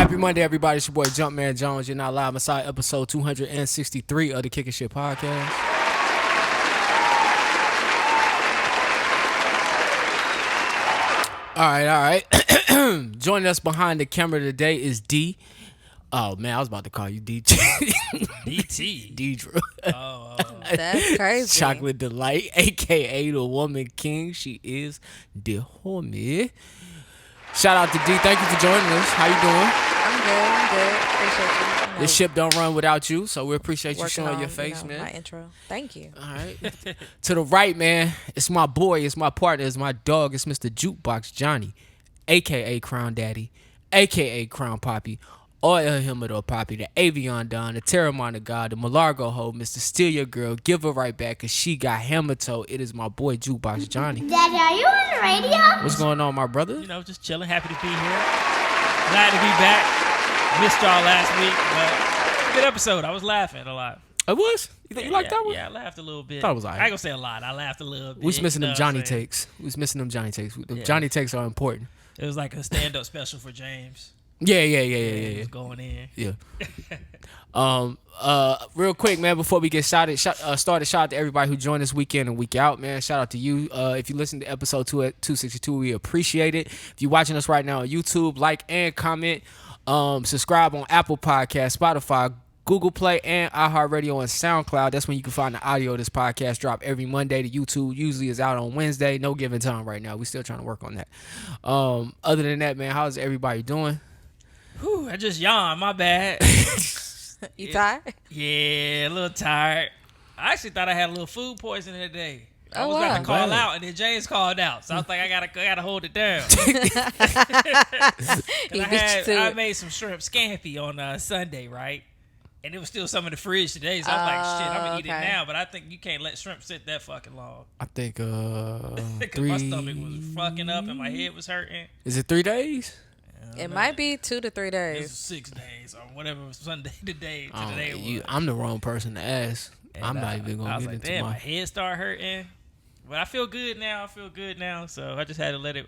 Happy Monday, everybody. It's your boy Jumpman Jones. You're not live inside episode 263 of the Kicking Shit Podcast. All right. Joining us behind the camera today is D. Oh, man, I was about to call you DT. DT. Deidre. That's crazy. Chocolate Delight, a.k.a. the Woman King. She is the homie. Shout out to D. Thank you for joining us. How you doing? I'm good. Appreciate you. This ship don't run without you, so we appreciate you showing your face, man. My intro. Thank you. All right. To the right, man, it's my boy, it's my partner, it's my dog, it's Mr. Jukebox Johnny, a.k.a. Crown Daddy, a.k.a. Crown Poppy, or El Humidor Poppy, the Avion Don, the Terramana God, the Malargo Ho, Mr. Steal Your Girl, give her right back, because she got hammer toe. It is my boy, Jukebox Johnny. Daddy, are you on the radio? What's going on, my brother? You know, just chilling. Happy to be here. Glad to be back. Missed y'all last week, but good episode. I was laughing a lot. It was? You think you like that one? Yeah, I laughed a little bit. Thought it was all right. I ain't gonna say a lot. I laughed a little bit. We was missing them Johnny takes. takes. We was missing them Johnny takes. The Johnny takes are important. It was like a stand-up special for James. Yeah. He was going in. Yeah. Real quick, man, before we get started, shout out to everybody who joined us week in and week out, man. Shout out to you. If you listen to episode 262, we appreciate it. If you're watching us right now on YouTube, like and comment. Subscribe on Apple Podcasts, Spotify, Google Play, and iHeartRadio and SoundCloud. That's when you can find the audio of this podcast. Drop every Monday. The YouTube usually is out on Wednesday. No given time right now. We're still trying to work on that. Other than that, man, how's everybody doing? Whew, I just yawned. My bad. You tired? Yeah, a little tired. I actually thought I had a little food poisoning today. I was wow. about to call out, and then James called out. So I was like, I gotta hold it down. I made some shrimp scampi on Sunday, right? And it was still some in the fridge today. So I'm like, shit, I'm gonna eat it now. But I think you can't let shrimp sit that fucking long. I think Because my stomach was fucking up and my head was hurting. Is it 3 days? It might be 2 to 3 It days. was 6 days or whatever Sunday today. I'm the wrong person to ask. And I'm not even gonna I was get like, into damn, my head started hurting. But I feel good now. So I just had to let it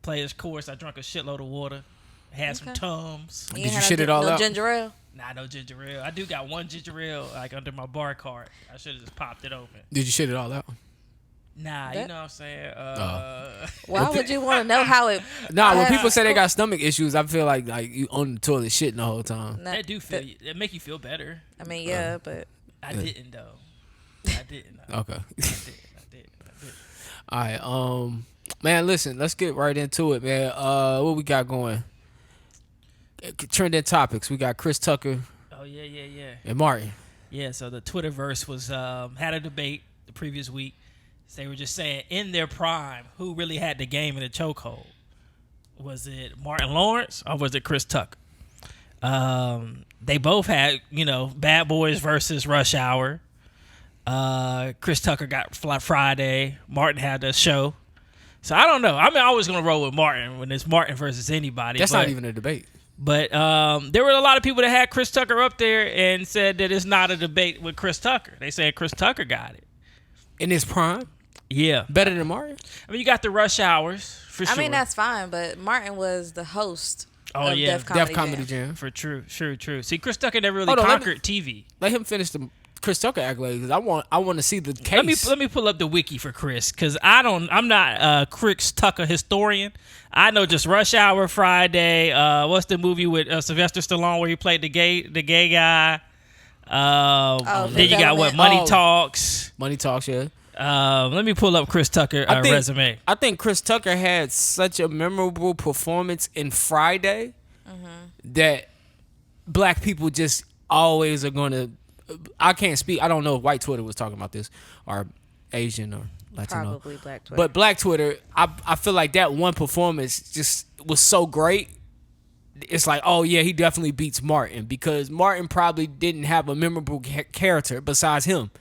play its course. I drank a shitload of water. Had some Tums. You Did you shit it all out? No ginger ale? Nah, no ginger ale. I do got one ginger ale like under my bar cart. I should have just popped it open. Did you shit it all out? Nah, you know what I'm saying? Why would you want to know how it... Nah, when people say they got stomach issues, I feel like you on the toilet shitting the whole time. That do feel you. That make you feel better. I mean, yeah, but... I didn't, though. I didn't. Okay. I did. All right, man, listen, let's get right into it, man. What we got going? Trending topics. We got Chris Tucker. Oh yeah. And Martin. Yeah, so the Twitterverse was had a debate the previous week. So they were just saying in their prime, who really had the game in the chokehold? Was it Martin Lawrence or was it Chris Tucker? They both had, Bad Boys versus Rush Hour. Chris Tucker got Friday. Martin had the show. So I don't know. I'm always going to roll with Martin when it's Martin versus anybody. That's not even a debate. But there were a lot of people that had Chris Tucker up there and said that it's not a debate with Chris Tucker. They said Chris Tucker got it. In his prime? Yeah. Better than Martin? I mean, you got the Rush Hours, for sure. I mean, that's fine, but Martin was the host of yeah. Def Comedy Jam. For true. See, Chris Tucker never really conquered TV. Let him finish the Chris Tucker accolade because I want to see the case. Let me pull up the wiki for Chris because I'm not a Chris Tucker historian. I know just Rush Hour, Friday. What's the movie with Sylvester Stallone where he played the gay guy? Then you got what? Money Talks. Money Talks, yeah. Let me pull up Chris Tucker resume. I think Chris Tucker had such a memorable performance in Friday that black people just always are going to. I can't speak. I don't know if white Twitter was talking about this or Asian or Latino. Probably black Twitter. But black Twitter, I feel like that one performance just was so great. It's like, oh, yeah, he definitely beats Martin because Martin probably didn't have a memorable character besides him.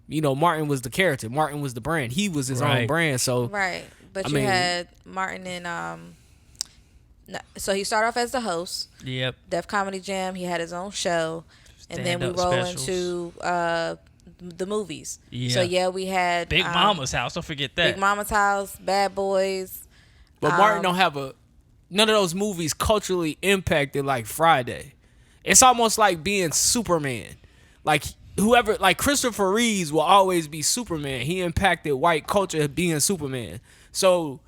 Martin was the character. Martin was the brand. He was his own brand. So right. But you had Martin and so he started off as the host. Yep. Def Comedy Jam. He had his own show. And then we roll into the movies. Yeah. So, we had... Big Mama's House. Don't forget that. Big Mama's House, Bad Boys. But Martin don't have none of those movies culturally impacted like Friday. It's almost like being Superman. Like whoever, like Christopher Reeves will always be Superman. He impacted white culture being Superman. So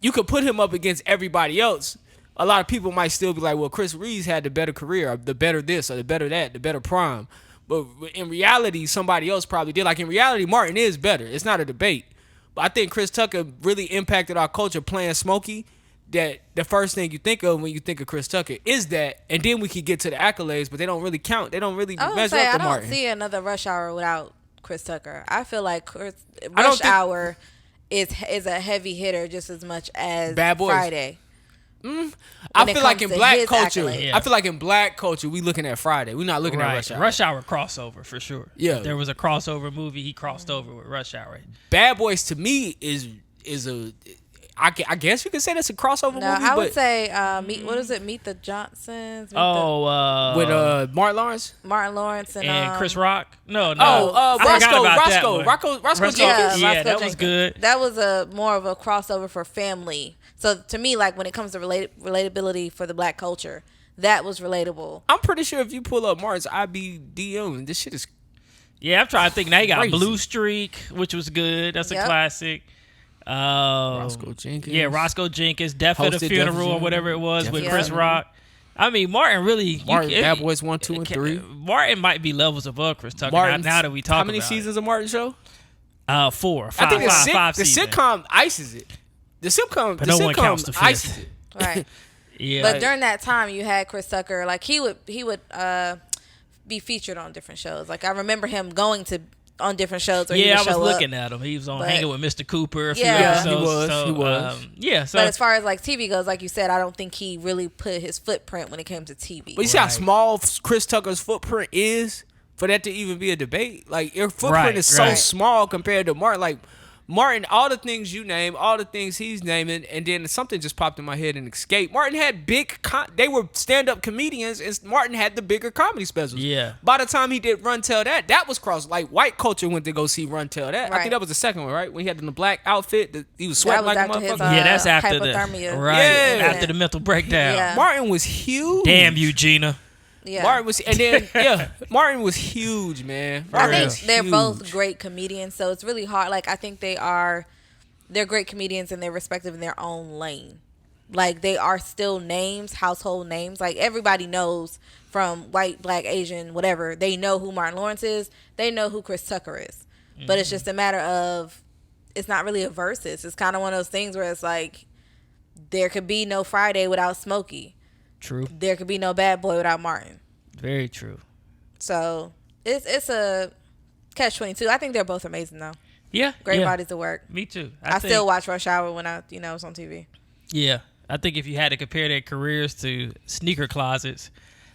you could put him up against everybody else. A lot of people might still be like, well, Chris Reeves had the better career, or the better this, or the better that, the better prime. But in reality, somebody else probably did. Like in reality, Martin is better. It's not a debate. But I think Chris Tucker really impacted our culture playing Smokey. That the first thing you think of when you think of Chris Tucker is that, and then we could get to the accolades, but they don't really count. They don't really measure up to Martin. I don't see another Rush Hour without Chris Tucker. I feel like Rush Hour is a heavy hitter just as much as Bad Boys. Friday. I feel like in black culture, I feel like in black culture, we looking at Friday. We're not looking at Rush Hour. Rush Hour crossover for sure. Yeah, if there was a crossover movie, he crossed over with Rush Hour. Bad Boys to me is a. I guess you could say that's a crossover movie. I would say what is it? Meet the Johnsons. With Martin Lawrence. Martin Lawrence and Chris Rock. No. Roscoe Jenkins. Yeah, that was good. That was more of a crossover for family. So to me, like when it comes to relatability for the black culture, that was relatable. I'm pretty sure if you pull up Martin's IBDM, this shit is. Yeah, I'm trying to think. Now you got Blue Streak, which was good. That's a classic. Roscoe Jenkins. Yeah, Roscoe Jenkins. Death at a Funeral or whatever it was with Chris Rock. I mean, Martin really. Bad Boys 1, 2, and 3. Martin might be levels above Chris Tucker now that we talk about it. How many seasons of Martin show? 4, 5. I think five the seasons. sitcom ices it. The sitcom ices it. Right. Yeah. But during that time, you had Chris Tucker. Like he would be featured on different shows. Like I remember him going on different shows. Or I was looking at him. He was on Hanging with Mr. Cooper. A few episodes. He was. So, but as far as like TV goes, like you said, I don't think he really put his footprint when it came to TV. But you see how small Chris Tucker's footprint is for that to even be a debate. Like your footprint is so small compared to Martin. Like Martin, all the things you name, all the things he's naming, and then something just popped in my head and escaped. Martin had they were stand-up comedians, and Martin had the bigger comedy specials. Yeah. By the time he did Run Tell That was cross. Like white culture went to go see Run Tell That. Right. I think that was the second one, right? When he had the black outfit, he was sweating like a motherfucker. That's after hypothermia. After the mental breakdown. Yeah. Martin was huge. Damn you, Gina. Yeah. Martin was huge, man. I think they're both great comedians, so it's really hard. Like I think they're great comedians and they're respective in their own lane. Like they are still names, household names. Like everybody knows from white, black, Asian, whatever. They know who Martin Lawrence is. They know who Chris Tucker is. Mm-hmm. But it's just a matter of, it's not really a versus. It's kind of one of those things where it's like, there could be no Friday without Smokey. True. There could be no Bad Boy without Martin. Very true. So it's a catch-22. I think they're both amazing though. Yeah. Great bodies of work. Me too. I still watch Rush Hour when I was on TV. Yeah. I think if you had to compare their careers to sneaker closets,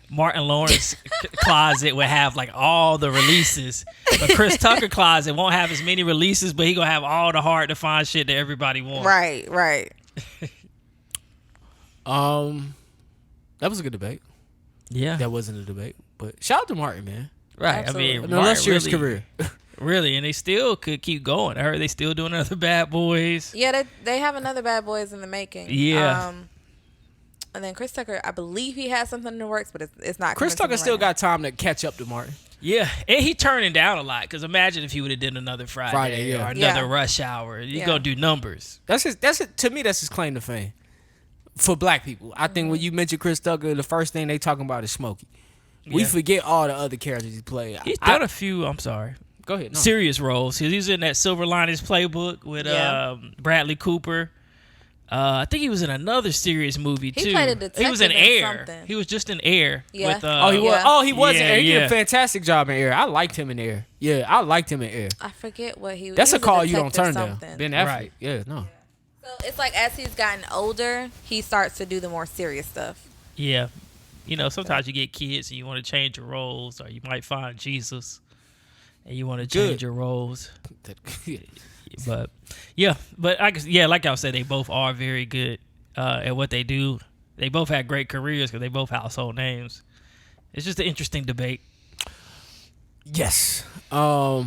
Martin Lawrence closet would have like all the releases, but Chris Tucker closet won't have as many releases, but he gonna have all the hard to find shit that everybody wants. Right. That was a good debate. Yeah. That wasn't a debate, but shout out to Martin, man. Right. Absolutely. I mean, An illustrious career. Really, and they still could keep going. I heard they still doing another Bad Boys. Yeah, they have another Bad Boys in the making. Yeah. And then Chris Tucker, I believe he has something in the works, but it's not. Chris Tucker still got time to catch up to Martin. Yeah, and he turning down a lot. Because imagine if he would have did another Friday or another Rush Hour. He's gonna do numbers. To me, that's his claim to fame for black people. I think when you mention Chris Tucker, the first thing they talking about is Smokey. We forget all the other characters he played. He's done a few. I'm sorry. Go ahead. No. Serious roles. He was in that Silver Linings Playbook with Bradley Cooper. I think he was in another serious movie too. He played a detective. He was in Air. Something. He was just in Air. Yeah. With, he was. He was in Air. He did Yeah. a fantastic job in Air. I liked him in Air. Yeah, I liked him in Air. I forget what he was. That's he a was call you don't turn detective down. something. Ben Affleck. Right. Yeah, no. So it's like as he's gotten older, he starts to do the more serious stuff. Yeah. You know, sometimes you get kids and you want to change your roles, or you might find Jesus and you want to change your roles. But like I said, they both are very good at what they do. They both had great careers because they both household names. It's just an interesting debate. Yes. I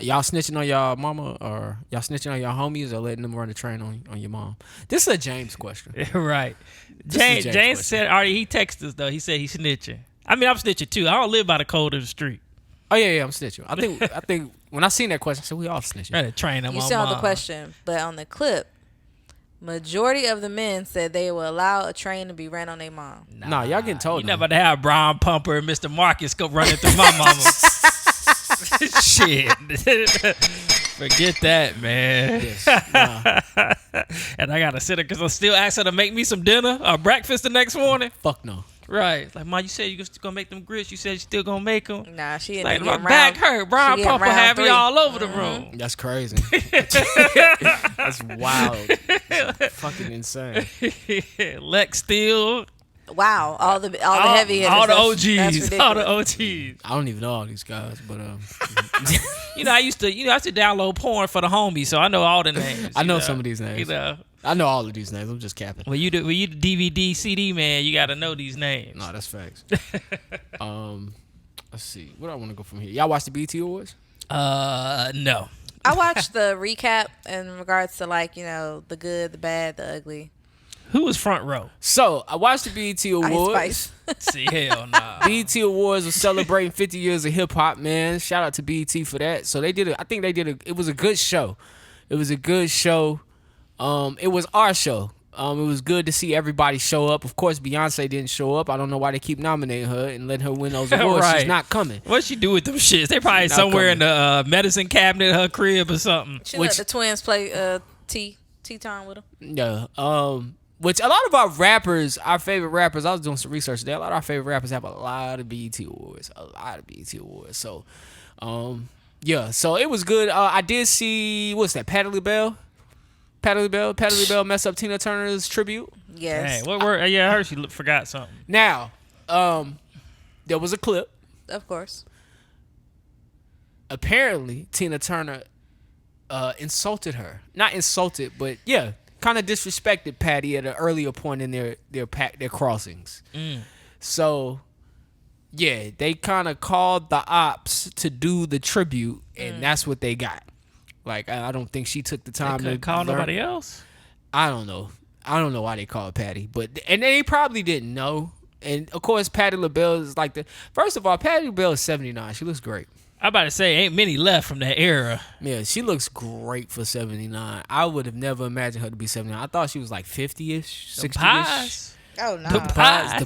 Y'all snitching on y'all mama or y'all snitching on y'all homies or letting them run the train on your mom? This is a James question. Right. This is James said, already he texted us, though. He said he's snitching. I mean, I'm snitching, too. I don't live by the code of the street. Oh, yeah, I'm snitching. I think when I seen that question, I said, we all snitching. Ran a train on You my still mom. on the question, but on the clip, majority of the men said they will allow a train to be ran on their mom. Nah, y'all getting told. You never have Brian Pumper and Mr. Marcus go running through my mama. Shit. Forget that, man. Yes. Nah, And I got to sit there because I still ask her to make me some dinner or breakfast the next morning. fuck no. Right. Like, Ma, you said you was going to make them grits. You said you still going to make them. Nah, she Like, didn't my get back hurt. Brian she getting Pumper round have me 3. all over the room. That's crazy. That's wild. That's fucking insane. Lex Steele. Wow, all the heavy hitters. All the That's OGs. ridiculous. All the OGs. I don't even know all these guys, but I used to download porn for the homies, so I know all the names. I know some of these names. I know all of these names. I'm just capping. When you the DVD CD man, you got to know these names. No, that's facts. Let's see. Where do I want to go from here? Y'all watch the BET Awards? No. I watched the recap in regards to the good, the bad, the ugly. Who was front row? So I watched the BET Awards. Ice Spice. See, hell nah. BET Awards was celebrating 50 years of hip hop, man. Shout out to BET for that. So it was a good show. It was a good show. It was our show. It was good to see everybody show up. Of course, Beyonce didn't show up. I don't know why they keep nominating her and letting her win those awards. Right. She's not coming. What she do with them shits? They probably Not somewhere in coming. the medicine cabinet of her crib or something. She let the twins play tea time with them. Yeah. Which a lot of our rappers, our favorite rappers, I was doing some research today. A lot of our favorite rappers have a lot of BET Awards. So, yeah. So it was good. I did see, what's that, Patti LaBelle? Patti LaBelle messed up Tina Turner's tribute. Yes. Hey, what word? Yeah, I heard she forgot something. Now, there was a clip. Of course. Apparently, Tina Turner insulted her. Not insulted, but yeah, kind of disrespected Patty at an earlier point in their crossings. So, yeah, they kind of called the ops to do the tribute, and that's what they got. Like, I don't think she took the time to call learn. nobody else. I don't know. I don't know why they called Patty, and they probably didn't know. And of course, Patti LaBelle is like first of all, Patti LaBelle is 79. She looks great. I'm about to say, ain't many left from that era. Yeah, she looks great for 79. I would have never imagined her to be 79. I thought she was like 50-ish, 60-ish. Pies. Oh no. The pies.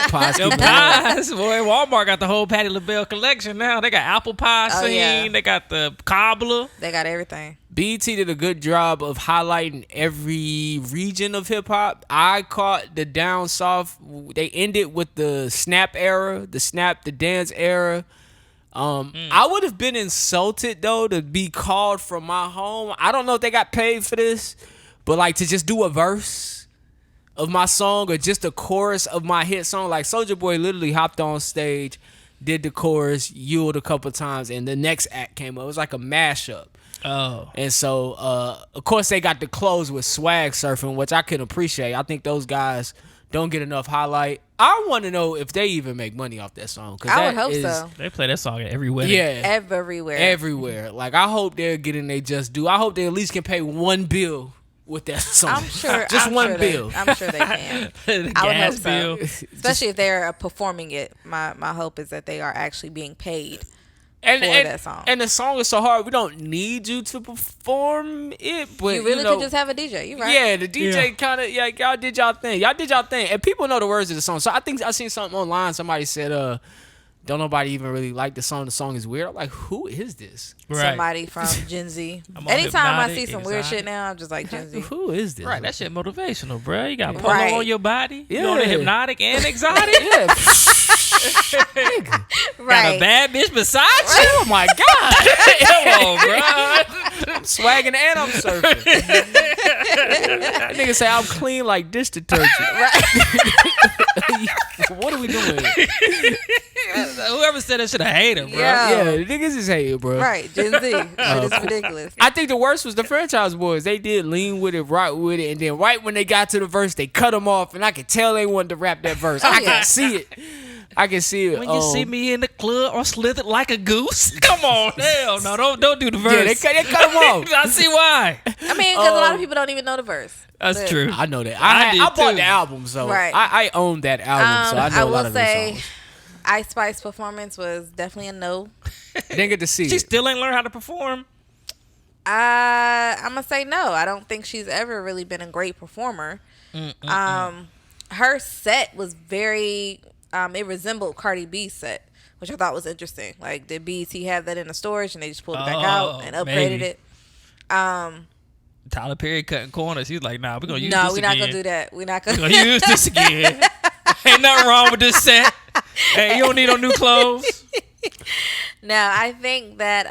Pies Them keep pies. Boy, Walmart got the whole Patti LaBelle collection now. They got apple pie Oh, scene. yeah. They got the cobbler. They got everything. BET did a good job of highlighting every region of hip hop. I caught the down south. They ended with the snap era, the dance era. I would have been insulted though to be called from my home. I don't know if they got paid for this, but like to just do a verse of my song or just a chorus of my hit song. Like Soulja Boy literally hopped on stage, did the chorus, yelled a couple times, and the next act came up. It was like a mashup. Oh. And so, of course, they got the close with swag surfing, which I can appreciate. I think those guys don't get enough highlight. I want to know if they even make money off that song. I would hope so. They play that song at every wedding. Yeah. Everywhere. Like, I hope they're getting they just due. I hope they at least can pay one bill with that song. I'm sure. Just I'm one sure bill. I'm sure they can. The I would hope gas so. bill. Especially if they're performing it. My hope is that they are actually being paid And for that song. And the song is so hard, we don't need you to perform it. But you really could just have a DJ. You right? Yeah, the DJ kind of, y'all did y'all thing. And people know the words of the song. So I think I seen something online. Somebody said, don't nobody even really like the song. The song is weird. I'm like, who is this? Right. Somebody from Gen Z. I'm on Anytime I Hypnotic, see some weird Exotic. shit now, I'm just like Gen Z. Who is this? Right, that shit motivational, bro. You got polo Right. on your body. You Yeah. on the Hypnotic and Exotic. Yeah. Got a Right. bad bitch beside you. Oh my God. Come on, bro. I'm swagging and I'm surfing. That nigga say I'm clean like dish detergent. What are we doing? Whoever said that should have hated him, bro. Yeah. Yeah, the niggas is hating, bro. Right. Gen Z. Shit is ridiculous. I think the worst was the Franchise Boys. They did lean with it, rock with it, and then right when they got to the verse, they cut them off, and I could tell they wanted to rap that verse. I yeah. could see it. I can see it. When you see me in the club or slithered like a goose. Come on, hell no, don't do the verse. Yeah, they cut him off. I see why. I mean, because a lot of people don't even know the verse. That's But true. I know that. I I bought too. the album, so Right. I own that album, so I know a lot of the songs. Ice Spice performance was definitely a no. Didn't get to see She it. still ain't learned how to perform. I'm gonna say no. I don't think she's ever really been a great performer. Her set was very. It resembled Cardi B's set, which I thought was interesting. Like, did BET have that in the storage and they just pulled it back out and upgraded maybe. it? Tyler Perry cutting corners. He's like, nah, we're gonna use No, this we're again. not gonna do that. We're not We're gonna. gonna use this again. Ain't nothing wrong with this set. Hey, you don't need no new clothes. No, I think that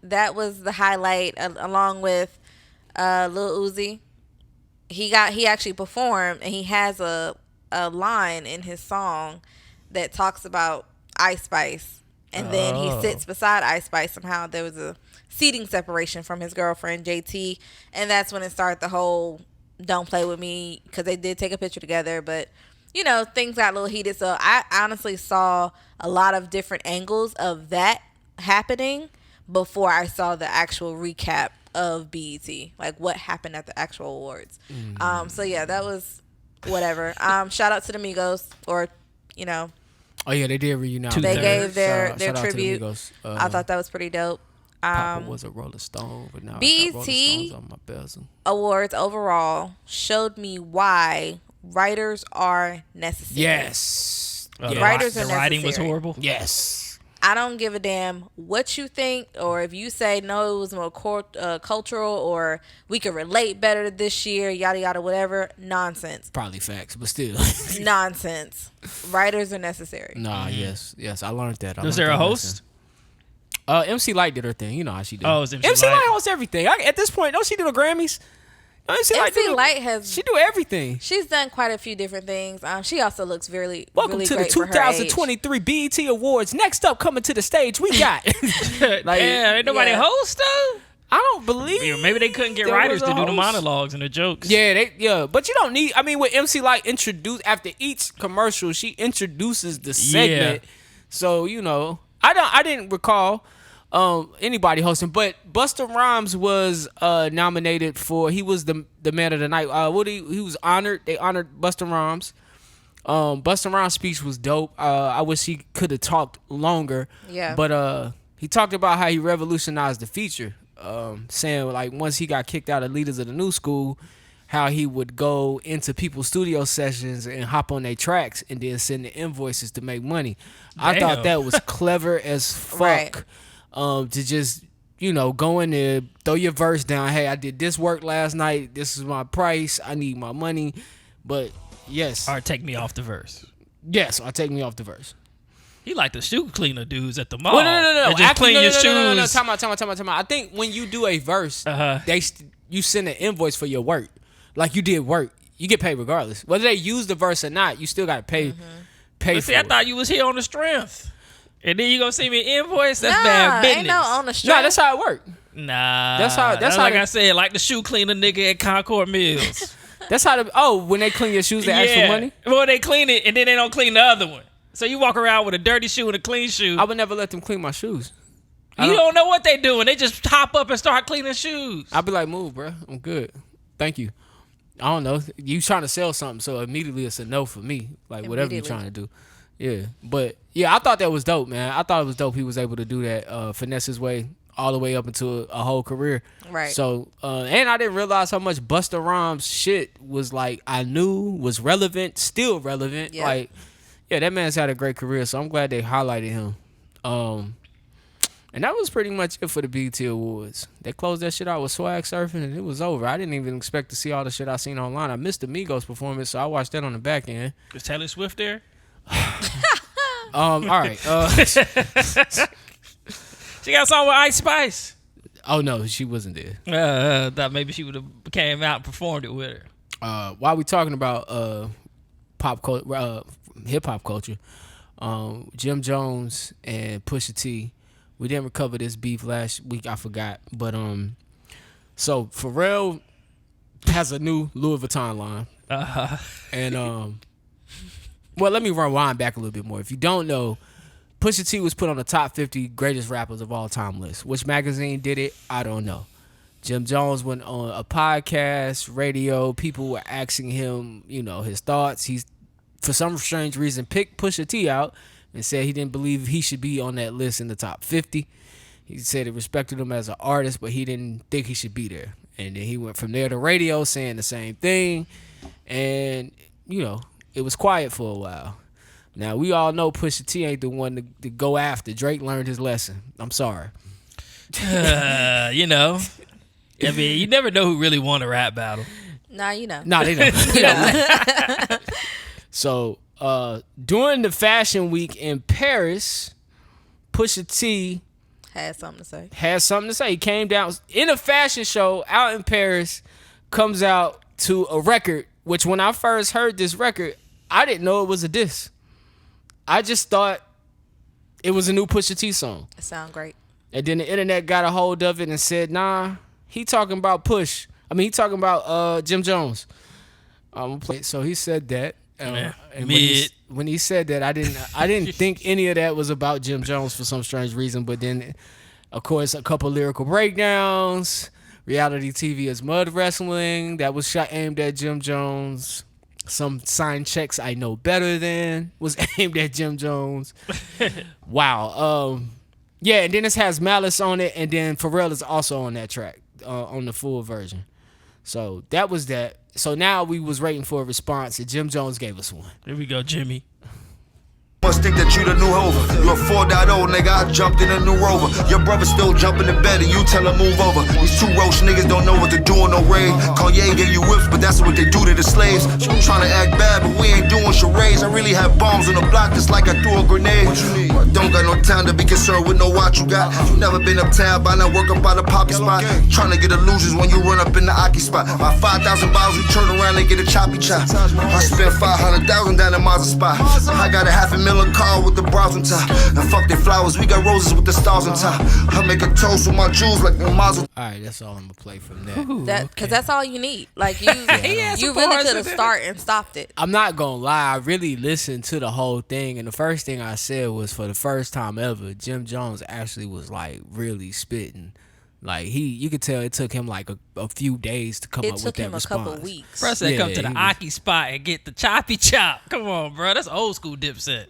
that was the highlight, along with Lil Uzi. He actually performed, and he has a line in his song that talks about Ice Spice, and then he sits beside Ice Spice. Somehow there was a seating separation from his girlfriend JT, and that's when it started the whole "Don't play with me," because they did take a picture together, but. You know, things got a little heated. So I honestly saw a lot of different angles of that happening before I saw the actual recap of BET, like what happened at the actual awards. So yeah, that was whatever. Shout out to the Migos, or you know, Oh yeah, they did reunite. they gave their Shout out to the tribute. Migos. I thought that was pretty dope. Papa was a Rolling Stone, but now I BET got Rolling Stones on my bezel. Awards overall showed me why writers are necessary. Yes. Writers are the writing was necessary. horrible. Yes. I don't give a damn what you think, or if you say no, it was more cultural, or we could relate better this year, yada yada, whatever. Nonsense. Probably facts, but still. Nonsense. Writers are necessary. Nah, yes, I learned that. Was there a host? MC Light did her thing. You know how she did. Oh, it was MC MC Light. Light hosts everything. At this point, don't she do the Grammys? No, MC Light has. She do everything. She's done quite a few different things. She also looks really, Welcome really to the great for her age. 2023 BET Awards. Next up, coming to the stage, we got. Yeah, ain't nobody Yeah. host though. I don't believe. Maybe they couldn't get there writers was to a do the host. monologues and the jokes. Yeah, but you don't need. I mean, with MC Light after each commercial, she introduces the segment. Yeah. So you know, I didn't recall anybody hosting, but Busta Rhymes was nominated for. He was the man of the night. He was honored. They honored Busta Rhymes. Busta Rhymes' speech was dope. I wish he could have talked longer. Yeah. But he talked about how he revolutionized the feature. Saying like once he got kicked out of Leaders of the New School, how he would go into people's studio sessions and hop on their tracks and then send the invoices to make money. I thought Damn. that was clever as fuck. Right. To just, go in there, throw your verse down. Hey, I did this work last night. This is my price. I need my money. But yes. Or take me off the verse. Yes, or take me off the verse. He like the shoe cleaner dudes at the mall. Well, no. That just Actually, clean your no. shoes. Time out. I think when you do a verse, you send an invoice for your work. Like you did work. You get paid regardless. Whether they use the verse or not, you still got to pay But for see, I it. thought you was here on the strength. And then you gonna see me invoice? That's Nah, bad business. ain't no on the strength. No, that's how it worked. Nah. That's how like they- I said, like the shoe cleaner nigga at Concord Mills. That's how when they clean your shoes, they ask for money? Well, they clean it and then they don't clean the other one. So you walk around with a dirty shoe and a clean shoe. I would never let them clean my shoes. You don't know what they doing. They just hop up and start cleaning shoes. I'd be like, move, bro. I'm good. Thank you. I don't know. You trying to sell something, so immediately it's a no for me. Like, whatever you're trying to do. Yeah. But, yeah, I thought that was dope, man. I thought it was dope he was able to do that, finesse his way all the way up into a whole career. Right. So, and I didn't realize how much Busta Rhymes shit was, like, I knew was relevant, still relevant. Yeah. Like, yeah, that man's had a great career, so I'm glad they highlighted him. And that was pretty much it for the BET Awards. They closed that shit out with Swag Surfing, and it was over. I didn't even expect to see all the shit I seen online. I missed the Migos performance, so I watched that on the back end. Is Taylor Swift there? All right. She got a song with Ice Spice. Oh, no, she wasn't there. Thought maybe she would have came out and performed it with her. While we talking about hip-hop culture, Jim Jones and Pusha T, we didn't recover this beef last week. I forgot. But so Pharrell has a new Louis Vuitton line. And Well, let me rewind back a little bit more. If you don't know, Pusha T was put on the top 50 greatest rappers of all time list. Which magazine did it? I don't know. Jim Jones went on a podcast, radio. People were asking him, his thoughts. He's, for some strange reason, picked Pusha T out and said he didn't believe he should be on that list in the top 50. He said he respected him as an artist, but he didn't think he should be there. And then he went from there to radio saying the same thing. And, it was quiet for a while. Now, we all know Pusha T ain't the one to go after. Drake learned his lesson. I'm sorry. I mean, you never know who really won a rap battle. Nah, you know. Nah, they don't. So, during the fashion week in Paris, Pusha T had something to say. He came down in a fashion show out in Paris, comes out to a record, which when I first heard this record, I didn't know it was a diss. I just thought it was a new Pusha T song. It sound great. And then the internet got a hold of it and said, nah, he talking about he talking about Jim Jones. So he said that. And when he said that, I didn't think any of that was about Jim Jones for some strange reason. But then, of course, a couple lyrical breakdowns. Reality TV is mud wrestling. That was aimed at Jim Jones. Some signed checks I know better than was aimed at Jim Jones. Wow. Yeah, and then this has Malice on it, and then Pharrell is also on that track, on the full version. So that was that. So now we was waiting for a response, and Jim Jones gave us one. Here we go, Jimmy. Must think that you the new Hover. You a 4.0, nigga, I jumped in a new Rover. Your brother still jumping in bed and you tell him move over. These two roach niggas don't know what to do on no raid. Kanye gave you whips, but that's what they do to the slaves. You trying to act bad, but we ain't doing charades. I really have bombs on the block just like I threw a grenade. I don't got no time to be concerned with no watch you got. You never been uptown by now work up by the poppy spot. Trying to get illusions when you run up in the Aki spot. My 5,000 bottles, you turn around and get a choppy chop. I spent 500,000 down in Mazda spot. I got a $500,000 car with the bras on top. And fuck their flowers, we got roses with the stars on top. I make a toast with my jewels like a mazel. Alright, that's all I'm gonna play from there. Because that's all you need. Like, you really could have started and stopped it. I'm not gonna lie, I really listened to the whole thing, and the first thing I said was, for the first time ever, Jim Jones actually was like really spitting. Like, you could tell it took him like a few days to come up with that response. It took him a couple weeks. Bro said come to the Aki spot and get the choppy chop. Come on, bro. That's old school Dipset.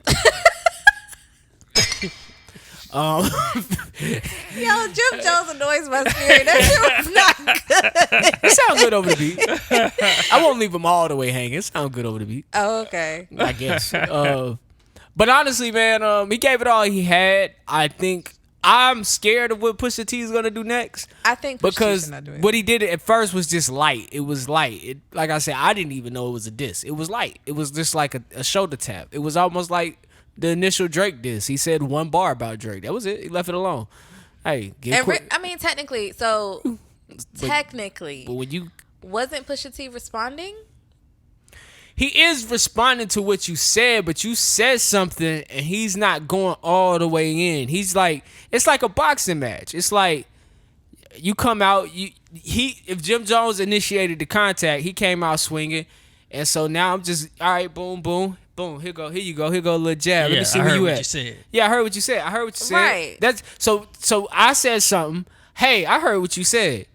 Yo, Jim Jones annoys my spirit. That shit was not good. It sounds good over the beat. I won't leave him all the way hanging. It sounds good over the beat. Oh, okay. I guess. But honestly, man, he gave it all he had. I think I'm scared of what Pusha T is gonna do next. I think because what he did at first was just light. It was light. Like I said, I didn't even know it was a diss. It was light. It was just like a shoulder tap. It was almost like the initial Drake diss. He said one bar about Drake. That was it. He left it alone. Hey, I mean, technically. But when you wasn't Pusha T responding? He is responding to what you said, but you said something and he's not going all the way in. He's like, it's like a boxing match. It's like you come out, if Jim Jones initiated the contact, he came out swinging, and so now I'm just, all right, boom, boom, boom, here you go, a little jab. Let me see where you at. Yeah, I heard what you said. Right. That's so I said something. Hey, I heard what you said.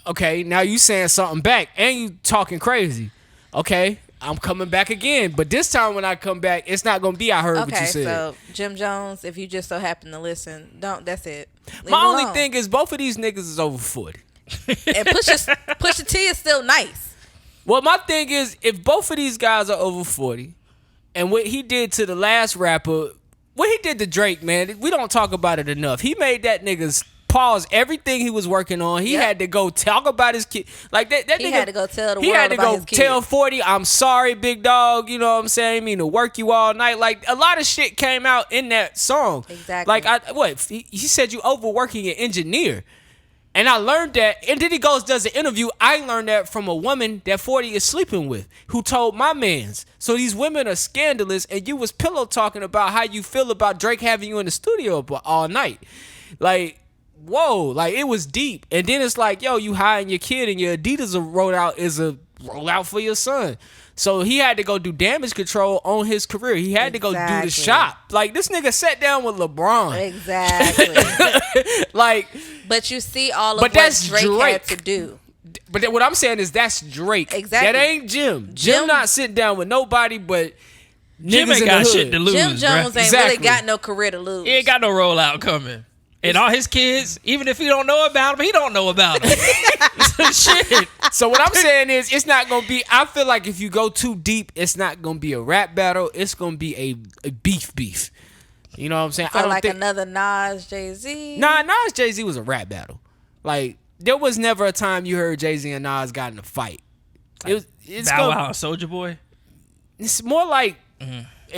Okay, now you saying something back and you talking crazy. Okay, I'm coming back again. But this time when I come back, it's not going to be I heard what you said. Okay, so Jim Jones, if you just so happen to listen, that's it. My only thing is both of these niggas is over 40. And Pusha T is still nice. Well, my thing is, if both of these guys are over 40, and what he did to the last rapper, what he did to Drake, man, we don't talk about it enough. He made that nigga's pause everything he was working on. He had to go talk about his kid. Like that nigga had to go tell the world He had to about go his kid. tell 40, I'm sorry, big dog. You know what I'm saying? I mean, to work you all night. Like, a lot of shit came out in that song. Exactly. Like, he said you overworking an engineer. And I learned that, and then he goes, does an interview. I learned that from a woman that 40 is sleeping with, who told my mans. So these women are scandalous, and you was pillow talking about how you feel about Drake having you in the studio all night. Like, whoa, like, it was deep. And then it's like, yo, you hiring your kid, and your Adidas rollout is a rollout for your son. So he had to go do damage control on his career. He had to go do the shop. Like, this nigga sat down with LeBron. Exactly. Like, but you see all of what Drake had to do. But what I'm saying is that's Drake. Exactly. That ain't Jim. Jim not sitting down with nobody but Jim niggas ain't in got the shit hood. to lose. Jim Jones ain't Exactly. really got no career to lose. He ain't got no rollout coming. And all his kids, even if he don't know about them, he don't know about them. Shit. So what I'm saying is, it's not gonna be. I feel like if you go too deep, it's not gonna be a rap battle. It's gonna be a beef. You know what I'm saying? So I don't like think another Nas Jay-Z. Nah, Nas Jay-Z was a rap battle. Like, there was never a time you heard Jay-Z and Nas got in a fight. It's Bow Wow and Soulja Boy. It's more like.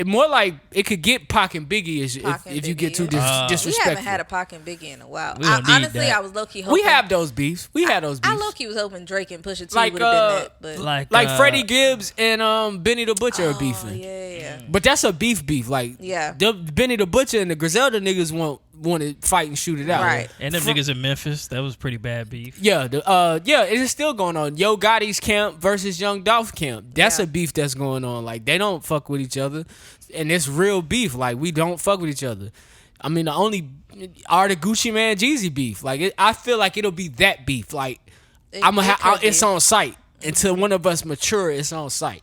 More like it could get Pac and Biggie if you get too disrespectful. We haven't had a Pac and Biggie in a while. We don't need Honestly, that. I was low key hoping. We have those beefs. We had those beefs. I low key was hoping Drake and Pusha T Like, would have been that. But like Freddie Gibbs and Benny the Butcher are beefing. Yeah. But that's a beef. Like, Benny the Butcher and the Griselda niggas want to fight and shoot it out. Right. And them niggas in Memphis, that was pretty bad beef. Yeah, it is still going on. Yo Gotti's camp versus Young Dolph camp. That's a beef that's going on. Like, they don't fuck with each other. And it's real beef. Like, we don't fuck with each other. I mean, the only are the Gucci Man Jeezy beef. Like, I feel like it'll be that beef. Like, it's on site. Until one of us mature, it's on site.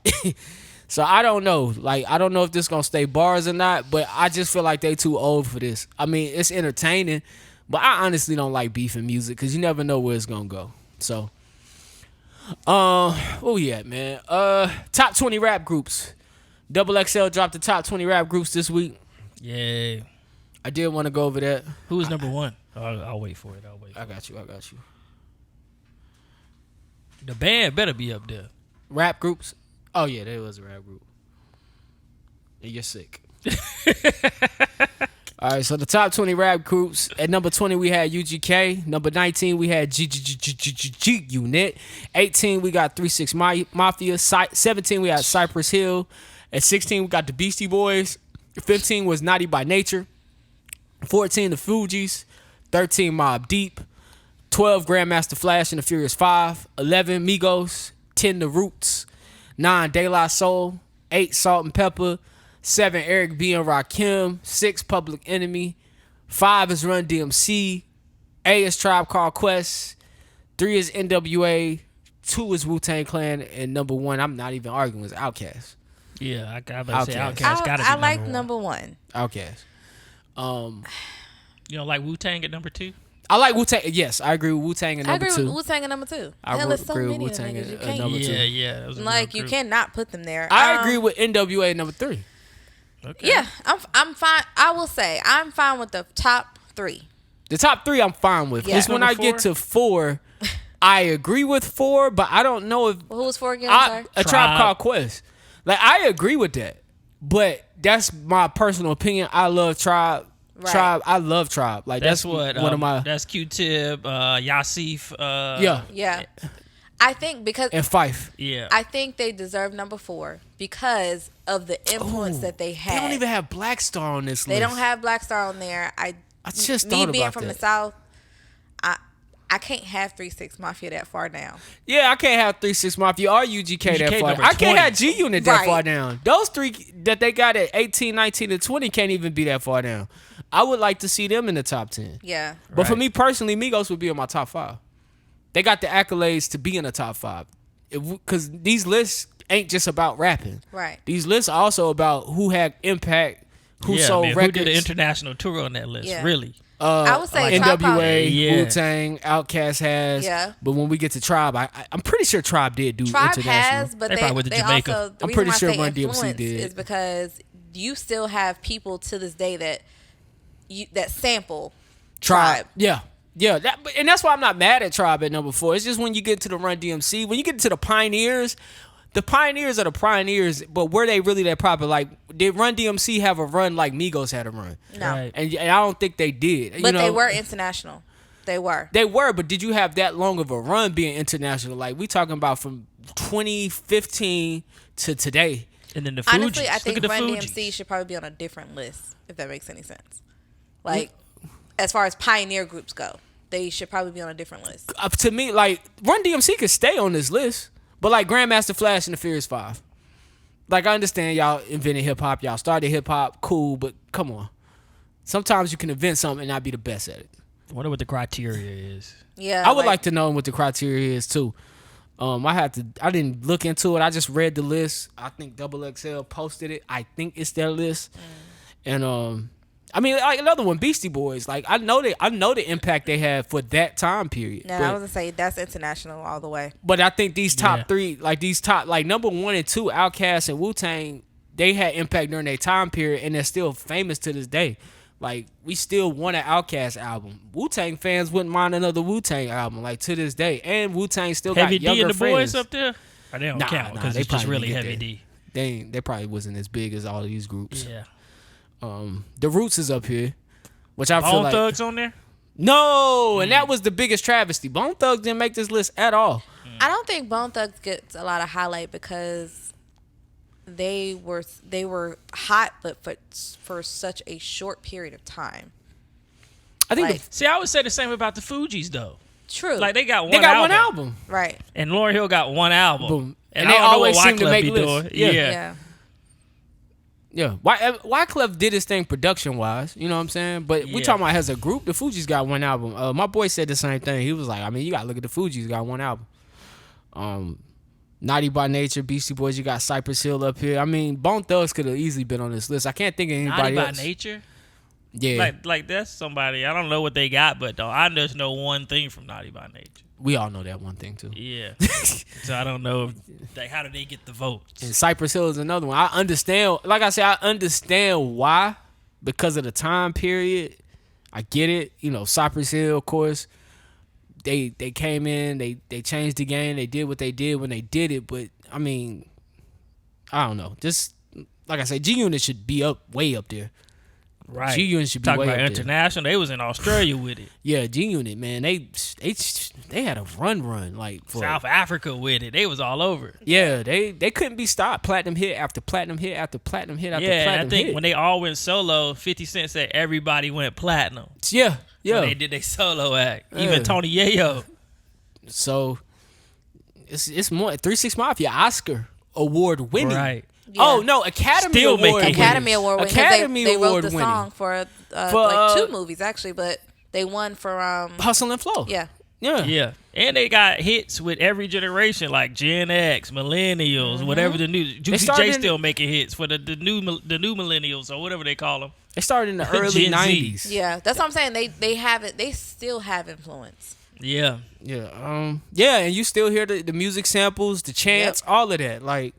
So I don't know. Like, I don't know if this gonna stay bars or not, but I just feel like they too old for this. I mean, it's entertaining, but I honestly don't like beef in music because you never know where it's gonna go. So, where we at, man? Top 20 rap groups. Double XL dropped the top 20 rap groups this week. Yeah. I did want to go over that. Who was number one? I'll wait for it. I got you. The band better be up there. Rap groups? Oh, yeah, there was a rap group. And you're sick. All right, so the top 20 rap groups. At number 20, we had UGK. Number 19, we had G Unit. 18, we got 3 6 Mafia. 17, we had Cypress Hill. At 16, we got the Beastie Boys. 15 was Naughty by Nature. 14, the Fugees. 13, Mobb Deep. 12, Grandmaster Flash and the Furious 5. 11, Migos. 10, The Roots. 9, De La Soul. 8, Salt and Pepper. 7, Eric B. and Rakim. 6, Public Enemy. 5 is Run DMC. 8 is Tribe Called Quest. 3 is NWA. 2 is Wu-Tang Clan. And number 1, I'm not even arguing, is Outkast. Yeah, I got to say Outkast. Outkast got to be I like number one. Outkast. You don't like Wu-Tang at number 2? I like Wu-Tang. Yes, I agree with Wu-Tang at number 2. I agree with Wu-Tang at number 2. I Hell, there's so agree with many of them Wu-Tang niggas. You at can't. number 2. Yeah. That was a Like, real you group. cannot put them there. I agree with NWA at number 3. Okay. Yeah, I'm fine. I will say I'm fine with the top 3. The top 3 I'm fine with. Yeah. It's when I Number get to 4, I agree with 4, but I don't know if Well, who was 4 again? I'm sorry. A Tribe Called Quest. Like, I agree with that, but that's my personal opinion. I love Tribe. Right. I love Tribe. Like, That's that's what one of my That's Q-Tip, Yasif. Yeah. I think because and Fife. Yeah. I think they deserve number 4 because of the influence that they had. They don't even have Black Star on this list. They don't have Black Star on there. I just me thought being about from that. the South, I can't have 3 6 Mafia that far down. Yeah, I can't have 3 6 Mafia or UGK that far. number I can't 20. have G Unit that Right. far down. Those 3 that they got at 18, 19, and 20 can't even be that far down. I would like to see them in the top 10. Yeah. But for Right. me personally, Migos would be in my top 5. They got the accolades to be in the top 5. Because these lists ain't just about rapping. Right. These lists are also about who had impact, who sold man, records. Who did an international tour on that list? Yeah. Really? I would say Tribe Called- NWA, Yeah. Wu-Tang, Outkast has. Yeah. But when we get to Tribe, I'm pretty sure Tribe did do Tribe international. has, but They probably went to they Jamaica. also. The I'm reason pretty why I sure say Run DMC influence did. is because you still have people to this day that sample Tribe. Yeah. And that's why I'm not mad at Tribe at number 4. It's just when you get to the Run DMC, when you get to the Pioneers are the Pioneers, but were they really that proper? Like, did Run DMC have a run like Migos had a run? No, Right. And I don't think they did. but they were international. They were. They were, but did you have that long of a run being international? Like, we talking about from 2015 to today. And then the Fugees. Honestly, I Look think at the Run Fugees. DMC should probably be on a different list, if that makes any sense. Like, as far as pioneer groups go, they should probably be on a different list. To me, like, Run DMC could stay on this list, but like Grandmaster Flash and the Furious 5. like I understand y'all invented hip hop, y'all started hip hop, cool, but come on. Sometimes you can invent something and not be the best at it. I wonder what the criteria is. Yeah, I would like to know what the criteria is too. I didn't look into it. I just read the list. I think XXL posted it. I think it's their list. And I mean, like another one, Beastie Boys. Like I know the impact they had for that time period. No, I was gonna say that's international all the way. But I think these top three, like number 1 and 2, Outkast and Wu-Tang, they had impact during their time period, and they're still famous to this day. Like, we still want an Outkast album. Wu-Tang fans wouldn't mind another Wu-Tang album, like, to this day. And Wu-Tang still got younger Heavy D and the friends. Boys up there? Or they don't count because it's just really Heavy D. They probably wasn't as big as all of these groups. Yeah. The Roots is up here, which I feel Bone like... Thugs on there? No, and that was the biggest travesty. Bone Thugs didn't make this list at all. I don't think Bone Thugs gets a lot of highlight because they were hot, but for such a short period of time. I think. Like, See, I would say the same about the Fugees though. True. Like they got one album, right? And Lauryn Hill got one album. Boom. And they I don't know always what seem to Wyclef make be lists. doing. Yeah. Yeah, Wyclef did his thing production wise, you know what I'm saying? But we talking about as a group, the Fugees got one album. My boy said the same thing. He was like, I mean, you gotta look at the Fugees got one album. Naughty by Nature, Beastie Boys, you got Cypress Hill up here. I mean, Bone Thugs could have easily been on this list. I can't think of anybody Naughty else. by Nature? Yeah. Like that's somebody, I don't know what they got, but though I just know one thing from Naughty by Nature. We all know that one thing too. Yeah. So I don't know how did they get the votes? And Cypress Hill is another one. I understand, like I said, I understand why, because of the time period. I get it. You know, Cypress Hill, of course, they came in, they changed the game, they did what they did when they did it, but I mean, I don't know. Just like I said, G-Unit should be way up there. Right. G-Unit should be Talking way about up international, they was in Australia with it. Yeah, G-Unit, man, they had a run like for South Africa with it. They was all over. Yeah, they couldn't be stopped. Platinum hit after platinum hit after platinum hit after platinum hit. Yeah, I think when they all went solo, 50 Cent said everybody went platinum. Yeah. When they did their solo act. Even Tony Yayo. So it's more 3 6 Mafia Oscar award winning. Right. Yeah. Oh no, Academy Still Award. making Academy Award winning. They wrote the winning. song for like 2 movies actually, but they won for Hustle and Flow. Yeah. Yeah. And they got hits with every generation, like Gen X, Millennials, whatever the new Juicy J still making hits for the new Millennials or whatever they call them. They started in the early Gen Z. '90s. Yeah, that's what I'm saying. They still have influence. Yeah. Yeah. Yeah, and you still hear the music samples, the chants, all of that. Like,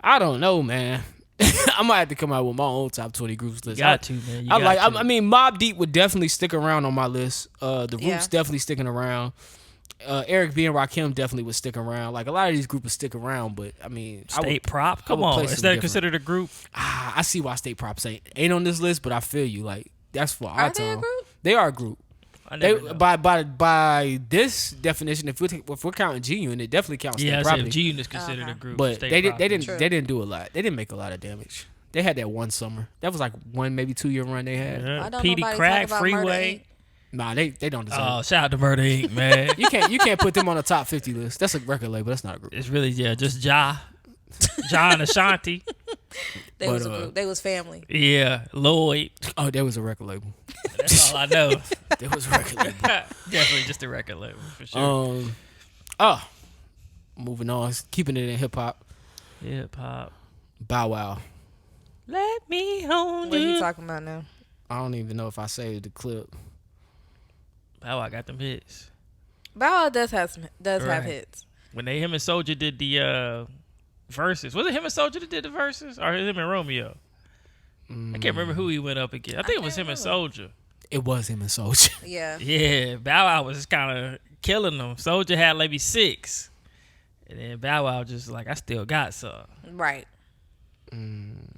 I don't know, man. I might have to come out with my own top 20 groups list. You got to, man. I mean, Mobb Deep would definitely stick around on my list. The Roots definitely sticking around. Eric B and Rakim definitely would stick around. Like, a lot of these groups would stick around, but I mean, State Prop, come on, is that considered a group? I see why State Props ain't on this list, but I feel you. Like, that's for our time. Are they a group? They are a group. They, by this definition, if we're counting G-Unit, it definitely counts. Yeah, State if G-Unit is considered a group, but they didn't do a lot. They didn't make a lot of damage. They had that one summer. That was like 1, maybe 2 year run they had. I don't Petey Crack, Freeway. Nah, they don't deserve. Oh, shout out to Murder Inc., man. You can't put them on the top 50 list. That's a record label. That's not a group. It's really just John and Ashanti. They was a group. They was family. Yeah, Lloyd. Oh, there was a record label. That's all I know. There was a record label. Definitely just a record label for sure. Moving on, keeping it in hip hop. Hip hop. Bow Wow. Let me own What are you. you talking about now? I don't even know if I saved the clip. Bow Wow got them hits. Bow Wow does have Right. hits. When him and Soulja did the verses, was it him and Soulja that did the verses, or him and Romeo? I can't remember who he went up against. I think it was him and Soulja. It was him and Soulja. Yeah. Yeah, Bow Wow was kind of killing them. Soulja had maybe 6, and then Bow Wow just like, I still got some. Right.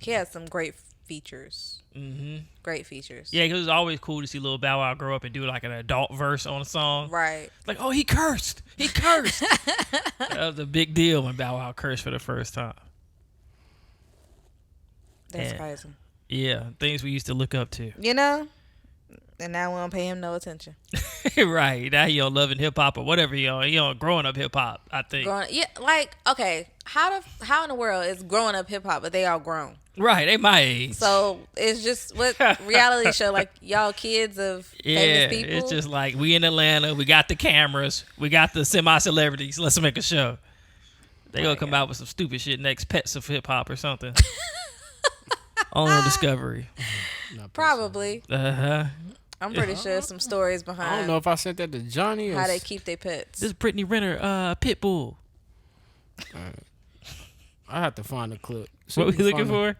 He has some great features. Mm-hmm. Great features. Yeah, it was always cool to see little Bow Wow grow up and do like an adult verse on a song. Right. Like, oh, he cursed. He cursed. That was a big deal when Bow Wow cursed for the first time. That's crazy. Yeah, things we used to look up to. You know? And now we don't pay him no attention. Right. Now he on Loving Hip Hop or whatever he on. He on Growing Up Hip Hop, I think. Okay. how in the world is growing up hip hop, but they all grown? Right, they my age. So it's just what reality show, like y'all kids of famous people. It's just like we in Atlanta, we got the cameras, we got the semi-celebrities. Let's make a show. They gonna come out with some stupid shit next, Pets of Hip Hop or something. On Discovery. Probably. I'm pretty sure some stories behind. I don't know if I sent that to Johnny or how they keep their pets. This is Brittany Renner, Pitbull. I have to find the clip. What were you looking for?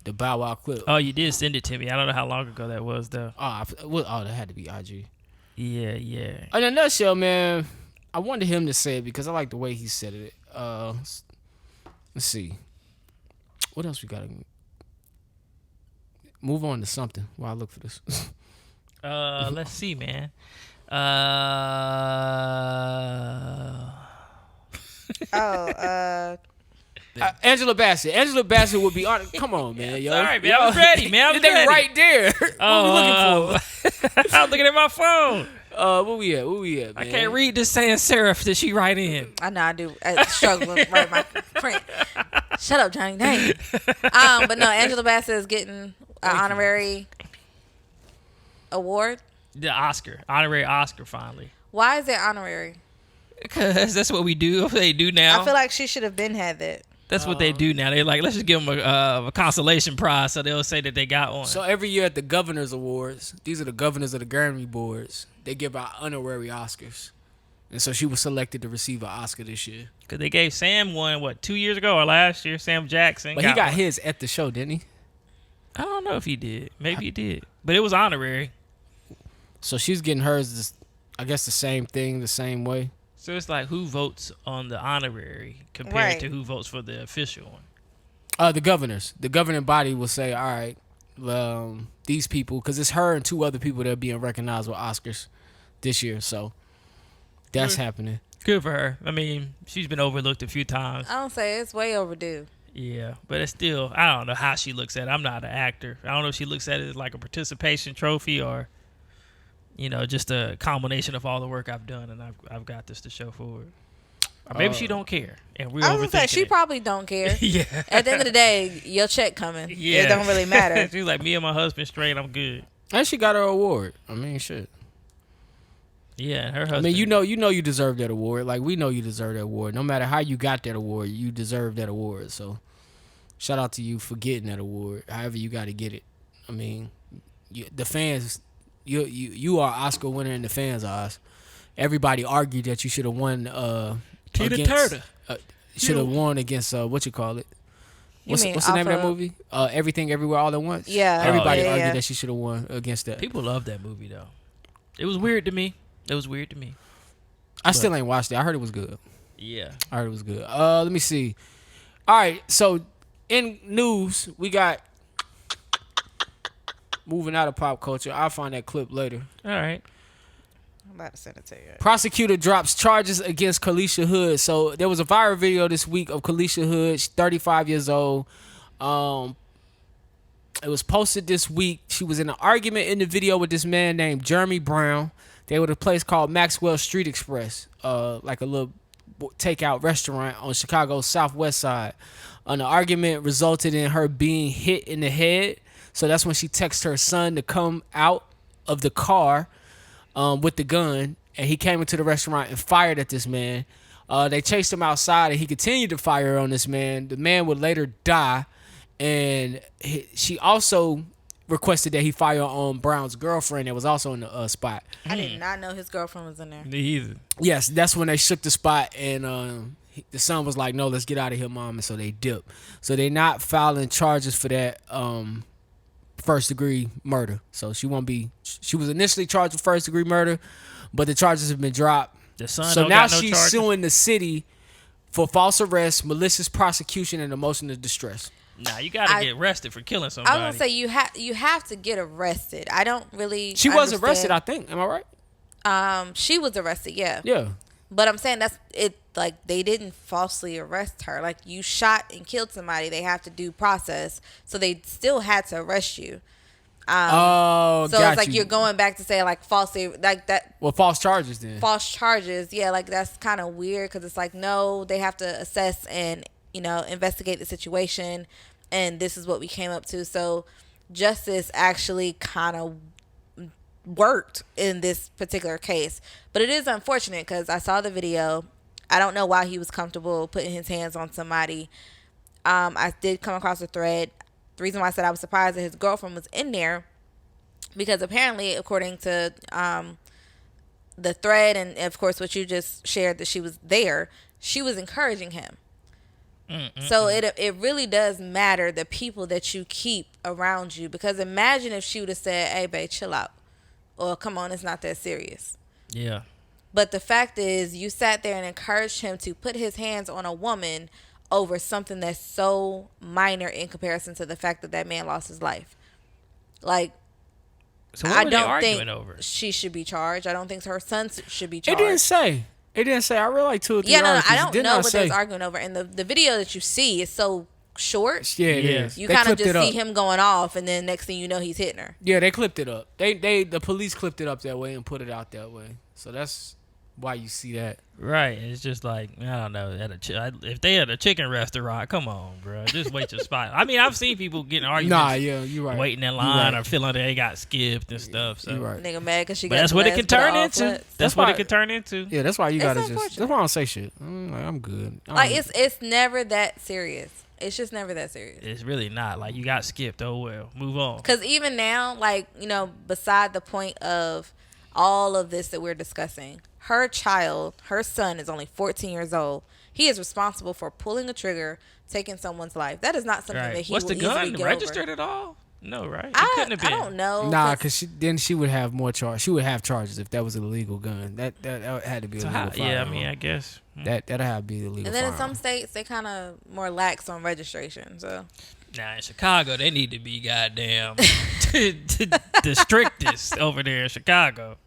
The Bow Wow clip. Oh, you did send it to me. I don't know how long ago that was, though. That had to be IG. Yeah. In a nutshell, man, I wanted him to say it because I like the way he said it. Let's see. What else we got? Move on to something while I look for this. Let's see, man. Angela Bassett. Angela Bassett would be on. Come on, man. Yo. Sorry, man. I was ready, man. I was They ready. right there. What are we looking for? I was looking at my phone. Where we at, man? I can't read this sans serif that she write in. I know I do. I struggle to write my print. Shut up, Johnny. Dang. But no, Angela Bassett is getting an honorary award. The honorary Oscar, finally. Why is it honorary? Because that's what we do. They do now. I feel like she should have been had that. That's what they do now. They're like, let's just give them a consolation prize, so they'll say that they got one. So every year at the Governors Awards, these are the governors of the Grammy boards. They give out honorary Oscars, and so she was selected to receive an Oscar this year. Because they gave Sam one, 2 years ago or last year? Sam Jackson. But he got one. his at the show, didn't he? I don't know if he did. Maybe he did. But it was honorary. So she's getting hers, I guess, the same thing, the same way. So it's like who votes on the honorary compared to who votes for the official one? The governors. The governing body will say, all right, these people, because it's her and two other people that are being recognized with Oscars this year. So that's happening. Good for her. I mean, she's been overlooked a few times. I don't say it's way overdue. Yeah, but it's still, I don't know how she looks at it. I'm not an actor. I don't know if she looks at it as like a participation trophy or, just a combination of all the work I've done, and I've got this to show for it. Or maybe she don't care, and we're I was gonna say she it. probably don't care. Yeah. At the end of the day, your check coming. Yeah. It don't really matter. She's like, me and my husband straight, I'm good. And she got her award. I mean, shit. Yeah, her husband. I mean, you deserve that award. Like, we know you deserve that award. No matter how you got that award, you deserve that award. So, shout out to you for getting that award. However you got to get it. I mean, the fans, you are Oscar winner in the fans' eyes. Everybody argued that you should have won. Tina Turner should have won against what you call it. What's the name of that movie? Everything, Everywhere, All at Once. Yeah. Everybody argued that she should have won against that. People love that movie though. It was weird to me. I still ain't watched it. I heard it was good. Yeah. I heard it was good. Let me see. All right. So in news, we got moving out of pop culture. I'll find that clip later. All right. I'm about to send it to you. Prosecutor drops charges against Kalisha Hood. So there was a viral video this week of Kalisha Hood. She's 35 years old. It was posted this week. She was in an argument in the video with this man named Jeremy Brown. They were at a place called Maxwell Street Express, like a little takeout restaurant on Chicago's southwest side. The argument resulted in her being hit in the head. So that's when she texted her son to come out of the car with the gun, and he came into the restaurant and fired at this man. They chased him outside, and he continued to fire on this man. The man would later die, and she also requested that he fire on Brown's girlfriend that was also in the spot. I did not know his girlfriend was in there. Me either. Yes, that's when they shook the spot, and the son was like, no, let's get out of here, Mom, and so they dipped. So they're not filing charges for that first-degree murder. So she won't be. She was initially charged with first-degree murder, but the charges have been dropped. The son So don't now got no she's charges? suing the city for false arrest, malicious prosecution, and emotional distress. Nah, you gotta get arrested for killing somebody. I was gonna say you have to get arrested. I don't really. She was understand. arrested, I think. Am I right? She was arrested. Yeah. Yeah. But I'm saying that's it. Like, they didn't falsely arrest her. Like, you shot and killed somebody. They have to due process, so they still had to arrest you. So it's like you're going back to say like falsely, like that. Well, false charges then. False charges, yeah. Like, that's kind of weird because it's like, no, they have to assess and investigate the situation, and this is what we came up to. So justice actually kind of worked in this particular case. But it is unfortunate because I saw the video. I don't know why he was comfortable putting his hands on somebody. I did come across a thread. The reason why I said I was surprised that his girlfriend was in there, because apparently, according to the thread and, of course, what you just shared, that she was there, she was encouraging him. So it really does matter the people that you keep around you, because imagine if she would have said, hey, babe, chill out, or come on, it's not that serious. Yeah. But the fact is, you sat there and encouraged him to put his hands on a woman over something that's so minor in comparison to the fact that that man lost his life. Like, so what I were they don't arguing think over? she should be charged. I don't think her son should be charged. It didn't say. I really like 2 or 3 Yeah, no, articles. I don't know what say. they're arguing over. And the video that you see is so short. Yeah, it is. You They kind of clipped just it see up. him going off, and then next thing you know, he's hitting her. Yeah, they clipped it up. The police clipped it up that way and put it out that way. So that's why you see that. Right. It's just like, I don't know. If they had a chicken restaurant, come on, bro. Just wait your spot. I mean, I've seen people getting arguments. Nah, yeah, you're right. Waiting in line or feeling they got skipped and stuff. So. You're right. Nigga mad because she But got that's the what it last can bit of turn all into. flats. That's what it can turn into. Yeah, that's why you gotta unfortunate. that's why I don't say shit. I'm good. Like, it's never that serious. It's just never that serious. It's really not. Like, you got skipped. Oh, well. Move on. Because even now, like, beside the point of all of this that we're discussing, her son is only 14 years old. He is responsible for pulling a trigger, taking someone's life. That is not something that he What's will the easily gun get registered over. at all? No, right? It I couldn't have been. don't know. Nah, because then she would have more charge. She would have charges if that was an illegal gun. That had to be a So legal how, firearm. yeah, I mean, I guess. That'd have to be the legal And then in firearm. some states, they kind of more lax on registration. So Nah, in Chicago, they need to be goddamn the strictest over there in Chicago.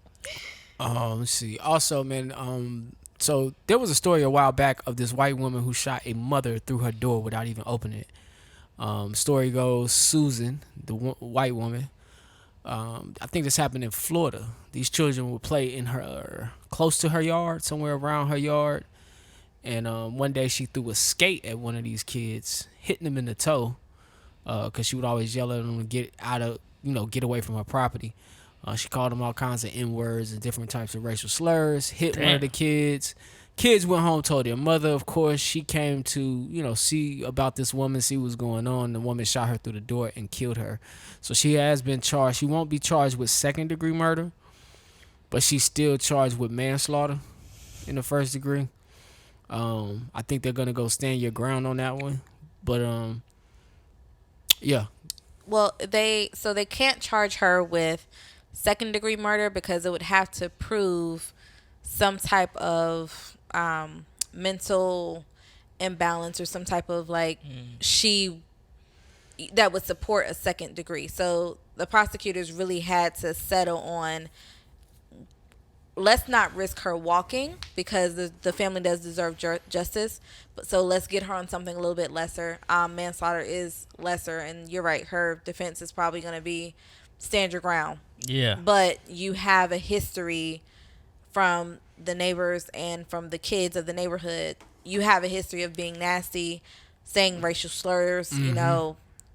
Let's see. Also, man, so there was a story a while back of this white woman who shot a mother through her door without even opening it. Story goes, Susan, the white woman, I think this happened in Florida. These children would play in her, close to her yard, somewhere around her yard. And one day she threw a skate at one of these kids, hitting them in the toe, because she would always yell at them to get out of, get away from her property. She called them all kinds of N-words and different types of racial slurs, hit one of the kids. Kids went home, told their mother, of course. She came to, see about this woman, see what's going on. The woman shot her through the door and killed her. So she has been charged. She won't be charged with second-degree murder, but she's still charged with manslaughter in the first degree. I think they're going to go stand your ground on that one. But, yeah. Well, they can't charge her with second-degree murder because it would have to prove some type of mental imbalance or some type of that would support a second degree. So the prosecutors really had to settle on, let's not risk her walking because the family does deserve justice. But so let's get her on something a little bit lesser. Manslaughter is lesser, and you're right. Her defense is probably going to be stand your ground. Yeah. But you have a history from the neighbors and from the kids of the neighborhood. You have a history of being nasty, saying racial slurs,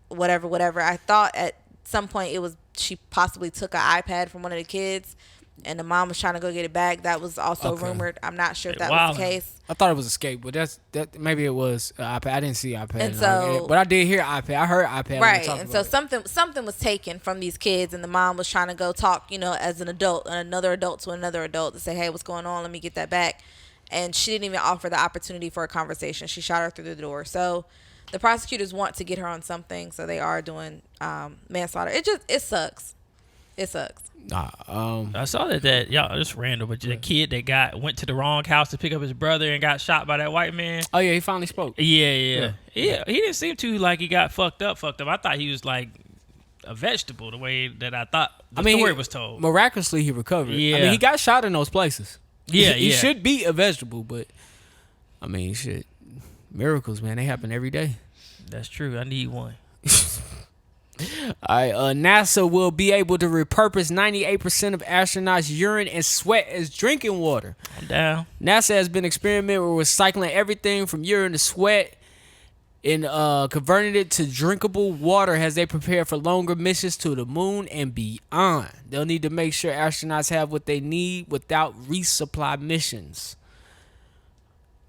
whatever. I thought at some point it was she possibly took an iPad from one of the kids and the mom was trying to go get it back. That was also rumored. I'm not sure if that was the case. I thought it was escape, but that maybe it was iPad. I didn't see iPad, And so, but I did hear iPad. I heard iPad. Right, and so something was taken from these kids, and the mom was trying to go talk, as an adult, and another adult to another adult to say, "Hey, what's going on? Let me get that back." And she didn't even offer the opportunity for a conversation. She shot her through the door. So the prosecutors want to get her on something, so they are doing manslaughter. It sucks. It sucks. I saw that y'all just random, but the kid that went to the wrong house to pick up his brother and got shot by that white man. Oh yeah, he finally spoke. Yeah. He didn't seem to like he got fucked up. I thought he was like a vegetable the way that I thought the story was told. Miraculously, he recovered. Yeah. I mean, he got shot in those places. Yeah, he should be a vegetable, but I mean, shit, miracles, man, they happen every day. That's true. I need one. All right, NASA will be able to repurpose 98% of astronauts' urine and sweat as drinking water. I'm down. NASA has been experimenting with recycling everything from urine to sweat, and converted it to drinkable water as they prepare for longer missions to the moon and beyond. They'll need to make sure astronauts have what they need without resupply missions.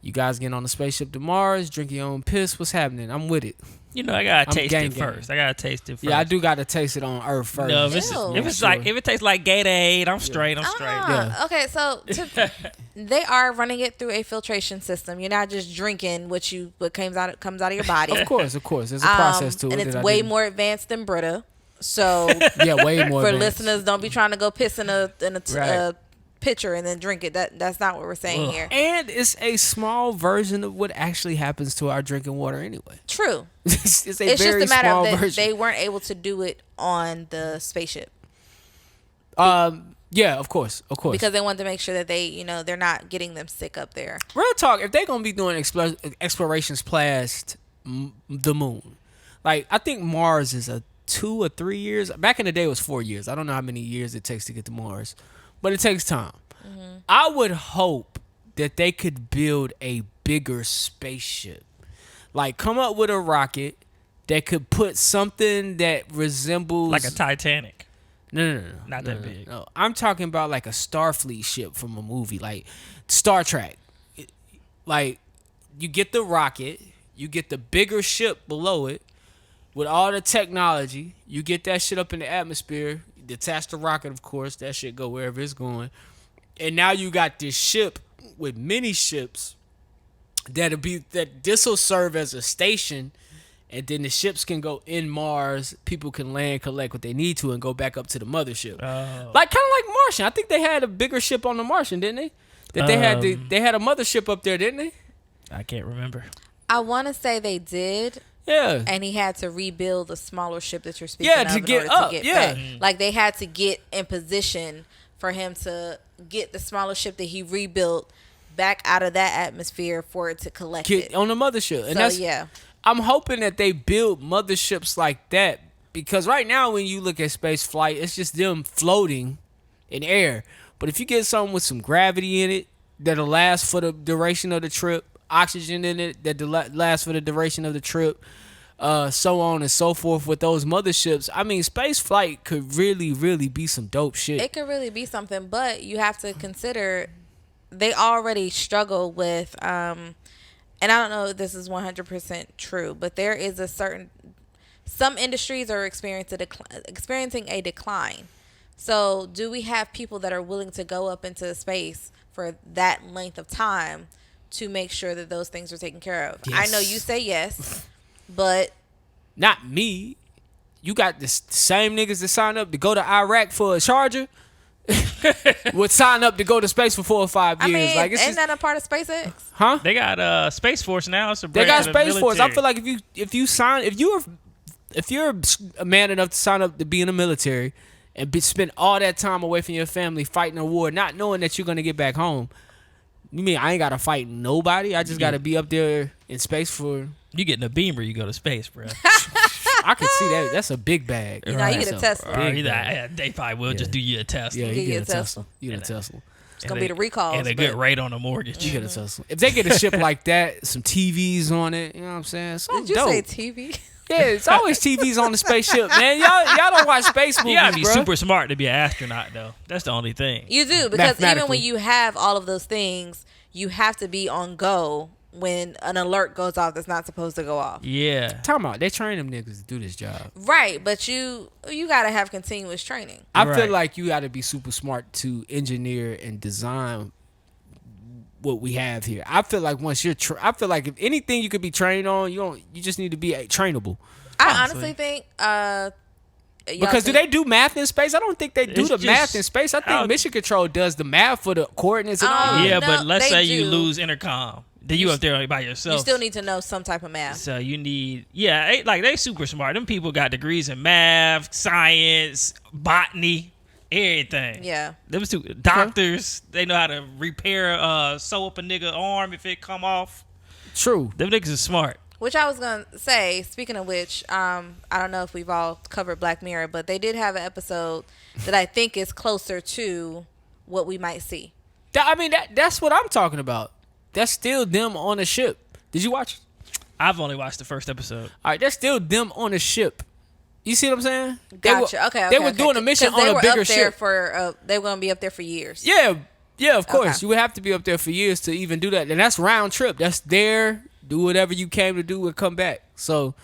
You guys getting on the spaceship to Mars, drinking your own piss. What's happening? I'm with it. You know, I gotta taste it gang. first. I gotta taste it first. Yeah, I do got to taste it on Earth first. No, Ew. if it tastes like Gatorade, I'm straight. I'm straight. Yeah. Okay, so they are running it through a filtration system. You're not just drinking what comes out of your body. Of course. There's a process to it. And it's that I way didn't- more advanced than Brita. So Yeah, way more. for advanced. listeners, don't be trying to go piss in a Right. pitcher and then drink it. That's not what we're saying here. And it's a small version of what actually happens to our drinking water anyway. True. It's a It's very just a matter small of that version. they weren't able to do it on the spaceship Yeah, of course. because they wanted to make sure that they're not getting them sick up there. Real talk, if they're gonna be doing explorations past the moon, like I think Mars is a 2 or 3 years. Back in the day, it was 4 years. I don't know how many years it takes to get to Mars, but it takes time. Mm-hmm. I would hope that they could build a bigger spaceship, like come up with a rocket that could put something that resembles Like a Titanic. No. Not that big. No, I'm talking about like a Starfleet ship from a movie, like Star Trek. Like you get the rocket, you get the bigger ship below it with all the technology. You get that shit up in the atmosphere. You detach the rocket, of course. That shit go wherever it's going. And now you got this ship with many ships this will serve as a station. And then the ships can go in Mars. People can land, collect what they need to, and go back up to the mothership. Like kind of like Martian. I think they had a bigger ship on the Martian, didn't they? That they had a mothership up there, didn't they? I can't remember. I want to say they did. Yeah. And he had to rebuild the smaller ship that you're speaking Yeah, of to in get order up, to get yeah. back. Like they had to get in position for him to get the smaller ship that he rebuilt back out of that atmosphere for it to collect Get it. on the mothership. And So that's, yeah. I'm hoping that they build motherships like that, because right now when you look at space flight, it's just them floating in air. But if you get something with some gravity in it that'll last for the duration of the trip, oxygen in it that lasts for the duration of the trip, so on and so forth with those motherships, I mean, space flight could really, really be some dope shit. It could really be something, but you have to consider they already struggle with and I don't know if this is 100% true, but there is some industries are experiencing a decline. So do we have people that are willing to go up into space for that length of time to make sure that those things are taken care of? Yes. I know you say yes, but Not me. You got the same niggas that sign up to go to Iraq for a charger would sign up to go to space for 4 or 5 years. I mean, Like, it's isn't just, that a part of SpaceX? huh? They got Space Force now. It's a They branch got of the Space Force. I military. feel like if you're a man enough to sign up to be in the military and spend all that time away from your family fighting a war, not knowing that you're gonna get back home. You mean I ain't gotta fight nobody? I just gotta be up there in space for. You getting a Beamer, you go to space, bro. I can see that. That's a big bag. You know, you get a That's Tesla. big bag. They probably will just do you a test. Yeah, Get you you get a a Tesla. Tesla. You get a Tesla. It's going to be the recalls. And a good but- rate on a mortgage. You get a Tesla. If they get a ship like that, some TVs on it, you know what I'm saying? Something Did you dope. say TV? Yeah, it's always TVs on the spaceship, man. Y'all don't watch space movies, You gotta be bro. super smart to be an astronaut, though. That's the only thing. You do, because even Mathematically. when you have all of those things, you have to be on go when an alert goes off that's not supposed to go off. Yeah. Talking about, they train them niggas to do this job. Right, but you got to have continuous training. I feel Right. like you got to be super smart to engineer and design what we have here. I feel like once you're, I feel like if anything you could be trained on, you just need to be trainable. I honestly think Because do they do math in space? I don't think they do It's the just math in space. I think how- Mission Control does the math for the coordinates and all that. Yeah, no, but let's they say you do. lose intercom. Then you up there by yourself. you still need to know some type of math. So you need, they super smart. Them people got degrees in math, science, botany, everything. Yeah. Them two doctors, they know how to repair, sew up a nigga arm if it come off. True. Them niggas is smart. Which I was going to say, speaking of which, I don't know if we've all covered Black Mirror, but they did have an episode that I think is closer to what we might see. I mean, that's what I'm talking about. That's still them on a ship. Did you watch it? I've only watched the first episode. All right, that's still them on a ship. You see what I'm saying? Gotcha. They were doing a mission on a bigger ship. They were going to be up there for years. Yeah, of course. Okay. You would have to be up there for years to even do that. And that's round trip. That's there. Do whatever you came to do and come back. So,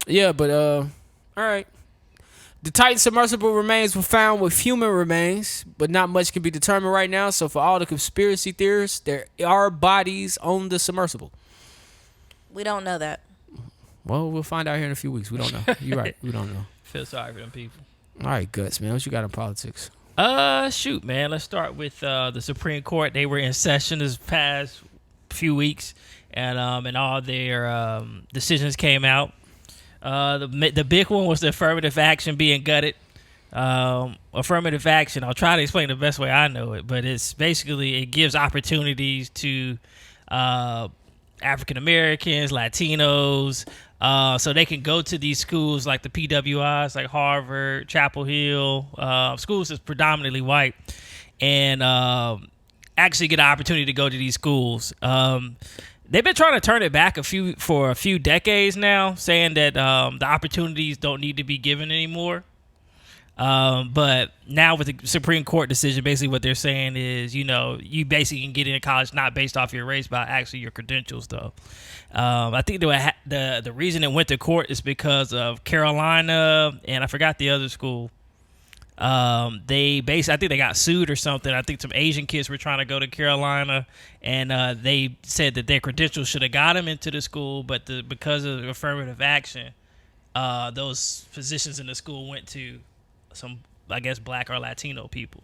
yeah, but, all right. The Titan submersible remains were found with human remains, but not much can be determined right now. So, for all the conspiracy theorists, there are bodies on the submersible. We don't know that. Well, we'll find out here in a few weeks. We don't know. You're right. We don't know. Feel sorry for them people. All right, Guts, man. What you got in politics? Shoot, man. Let's start with the Supreme Court. They were in session this past few weeks, and all their decisions came out. The big one was the affirmative action being gutted. Affirmative action, I'll try to explain the best way I know it, but it's basically it gives opportunities to African Americans, Latinos, so they can go to these schools like the PWIs, like Harvard, Chapel Hill, schools that's predominantly white, and actually get an opportunity to go to these schools. They've been trying to turn it back for a few decades now, saying that the opportunities don't need to be given anymore. But now with the Supreme Court decision, basically what they're saying is, you basically can get into college not based off your race, but actually your credentials, though. I think the reason it went to court is because of Carolina, and I forgot the other school. I think they got sued or something. I think some Asian kids were trying to go to Carolina, and they said that their credentials should have got them into the school, but because of affirmative action, those positions in the school went to some, I guess, black or Latino people.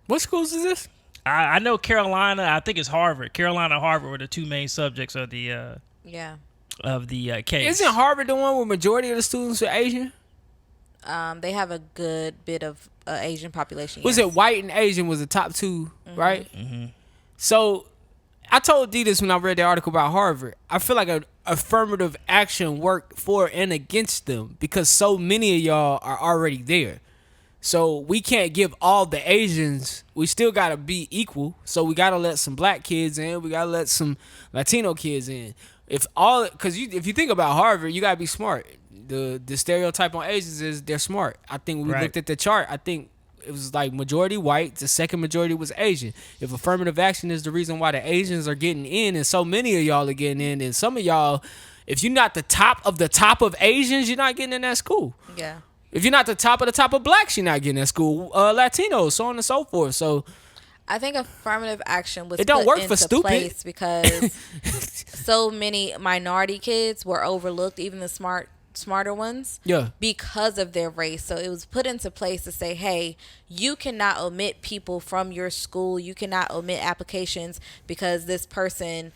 What schools is this? I know Carolina. I think it's Harvard. Carolina and Harvard were the two main subjects of the case. Isn't Harvard the one where majority of the students are Asian? They have a good bit of Asian population. Was it white and Asian was the top two, right? Mm-hmm. So I told D this when I read the article about Harvard. I feel like an affirmative action worked for and against them because so many of y'all are already there. So we can't give all the Asians. We still got to be equal. So we got to let some black kids in. We got to let some Latino kids in. If you think about Harvard, you got to be smart. The stereotype on Asians is they're smart. I think we looked at the chart. I think it was like majority white. The second majority was Asian. If affirmative action is the reason why the Asians are getting in and so many of y'all are getting in, and some of y'all, if you're not the top of Asians, you're not getting in that school. Yeah. If you're not the top of blacks, you're not getting in that school. Latinos, so on and so forth. So I think affirmative action was it don't put work into for stupid place because so many minority kids were overlooked, even the smarter ones, because of their race. So it was put into place to say, hey, you cannot omit people from your school. You cannot omit applications because this person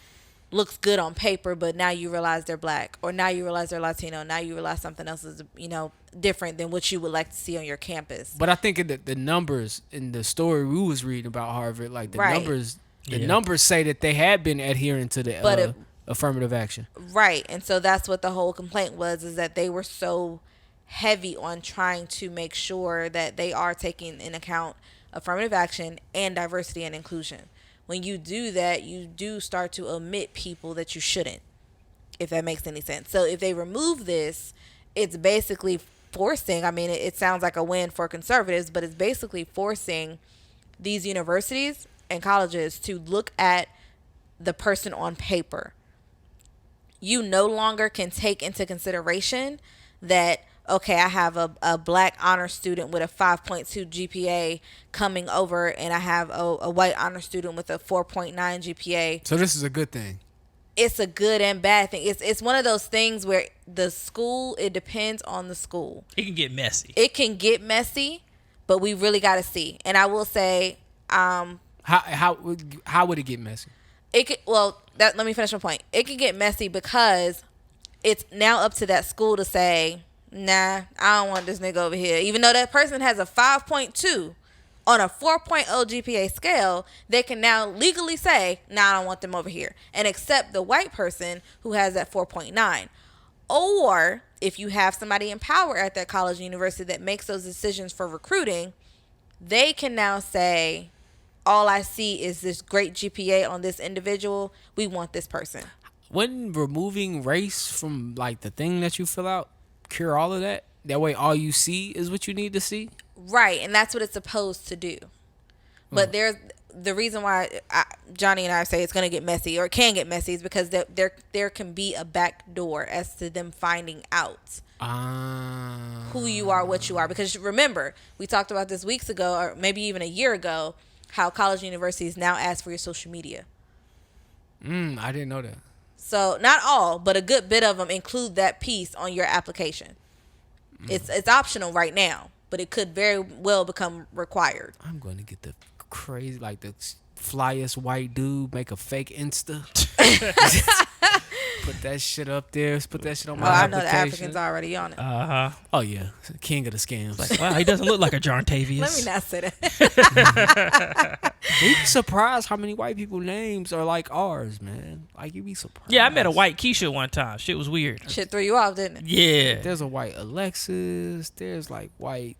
looks good on paper, but now you realize they're black, or now you realize they're Latino. Now you realize something else is, different than what you would like to see on your campus. But I think the numbers in the story we was reading about Harvard, like the numbers say that they had been adhering to the affirmative action. Right. And so that's what the whole complaint was, is that they were so heavy on trying to make sure that they are taking in account affirmative action and diversity and inclusion. When you do that, you do start to omit people that you shouldn't, if that makes any sense. So if they remove this, it's basically forcing, it sounds like a win for conservatives, but it's basically forcing these universities and colleges to look at the person on paper. You no longer can take into consideration that, okay, I have a black honor student with a 5.2 GPA coming over, and I have a white honor student with a 4.9 GPA. So this is a good thing. It's a good and bad thing. It's one of those things where the school, it depends on the school. It can get messy. It can get messy, but we really got to see. And I will say, how would it get messy? Let me finish my point. It can get messy because it's now up to that school to say, nah, I don't want this nigga over here. Even though that person has a 5.2 on a 4.0 GPA scale, they can now legally say, nah, I don't want them over here, and accept the white person who has that 4.9. Or if you have somebody in power at that college or university that makes those decisions for recruiting, they can now say, all I see is this great GPA on this individual. We want this person. wouldn't removing race from like the thing that you fill out cure all of that? That way, all you see is what you need to see. Right, and that's what it's supposed to do. But there's the reason why Johnny and I say it's going to get messy or it can get messy is because there can be a back door as to them finding out who you are, what you are. Because remember, we talked about this weeks ago or maybe even a year ago, how college and universities now ask for your social media. I didn't know that. So not all, but a good bit of them include that piece on your application. It's optional right now, but it could very well become required. I'm going to get the crazy, like the flyest white dude, make a fake Insta. Put that shit up there. Put that shit on my I application. know the Africans already on it. Oh, yeah. King of the scams. Like, wow, he doesn't look like a John Tavius. Let me not say that. You'd be surprised how many white people names are like ours, man. Like, you'd be surprised. Yeah, I met a white Keisha one time. Shit was weird. Shit threw you off, didn't it? Yeah. There's a white Alexis. There's like white,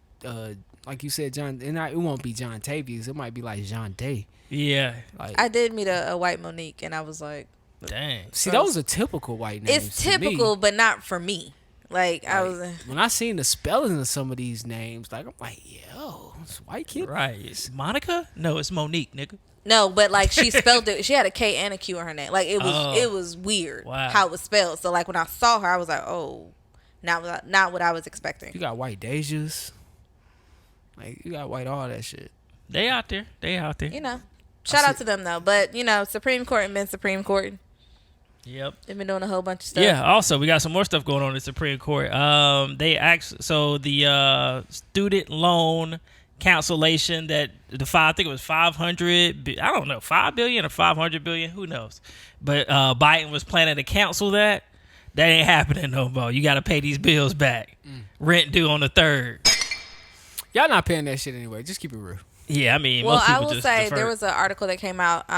like you said, John. And it won't be John Tavius. It might be like Jean Day. Yeah. Like, I did meet a white Monique, and I was like, dang. see, those are typical white names. it's typical, but not for me. Like, I was. When I seen the spelling of some of these names, like I'm like, yo, it's a white kid. Right. It's Monica? No, it's Monique, nigga. No, but like she spelled it. She had a K and a Q in her name. Like it was weird how it was spelled. So like when I saw her, I was like, oh, not what I was expecting. You got white Dejas. Like you got white all that shit. They out there. You know, shout out to them though. But you know, Supreme Court and been Supreme Court. Yep. They've been doing a whole bunch of stuff. Yeah. Also, we got some more stuff going on in the Supreme Court. The student loan cancellation that I think it was 500. I don't know, 5 billion or 500 billion. Who knows? But Biden was planning to cancel that. That ain't happening no more. You got to pay these bills back. Rent due on the 3rd. Y'all not paying that shit anyway. Just keep it real. Yeah, I mean, well, most people I will just say defer. there was an article that came out.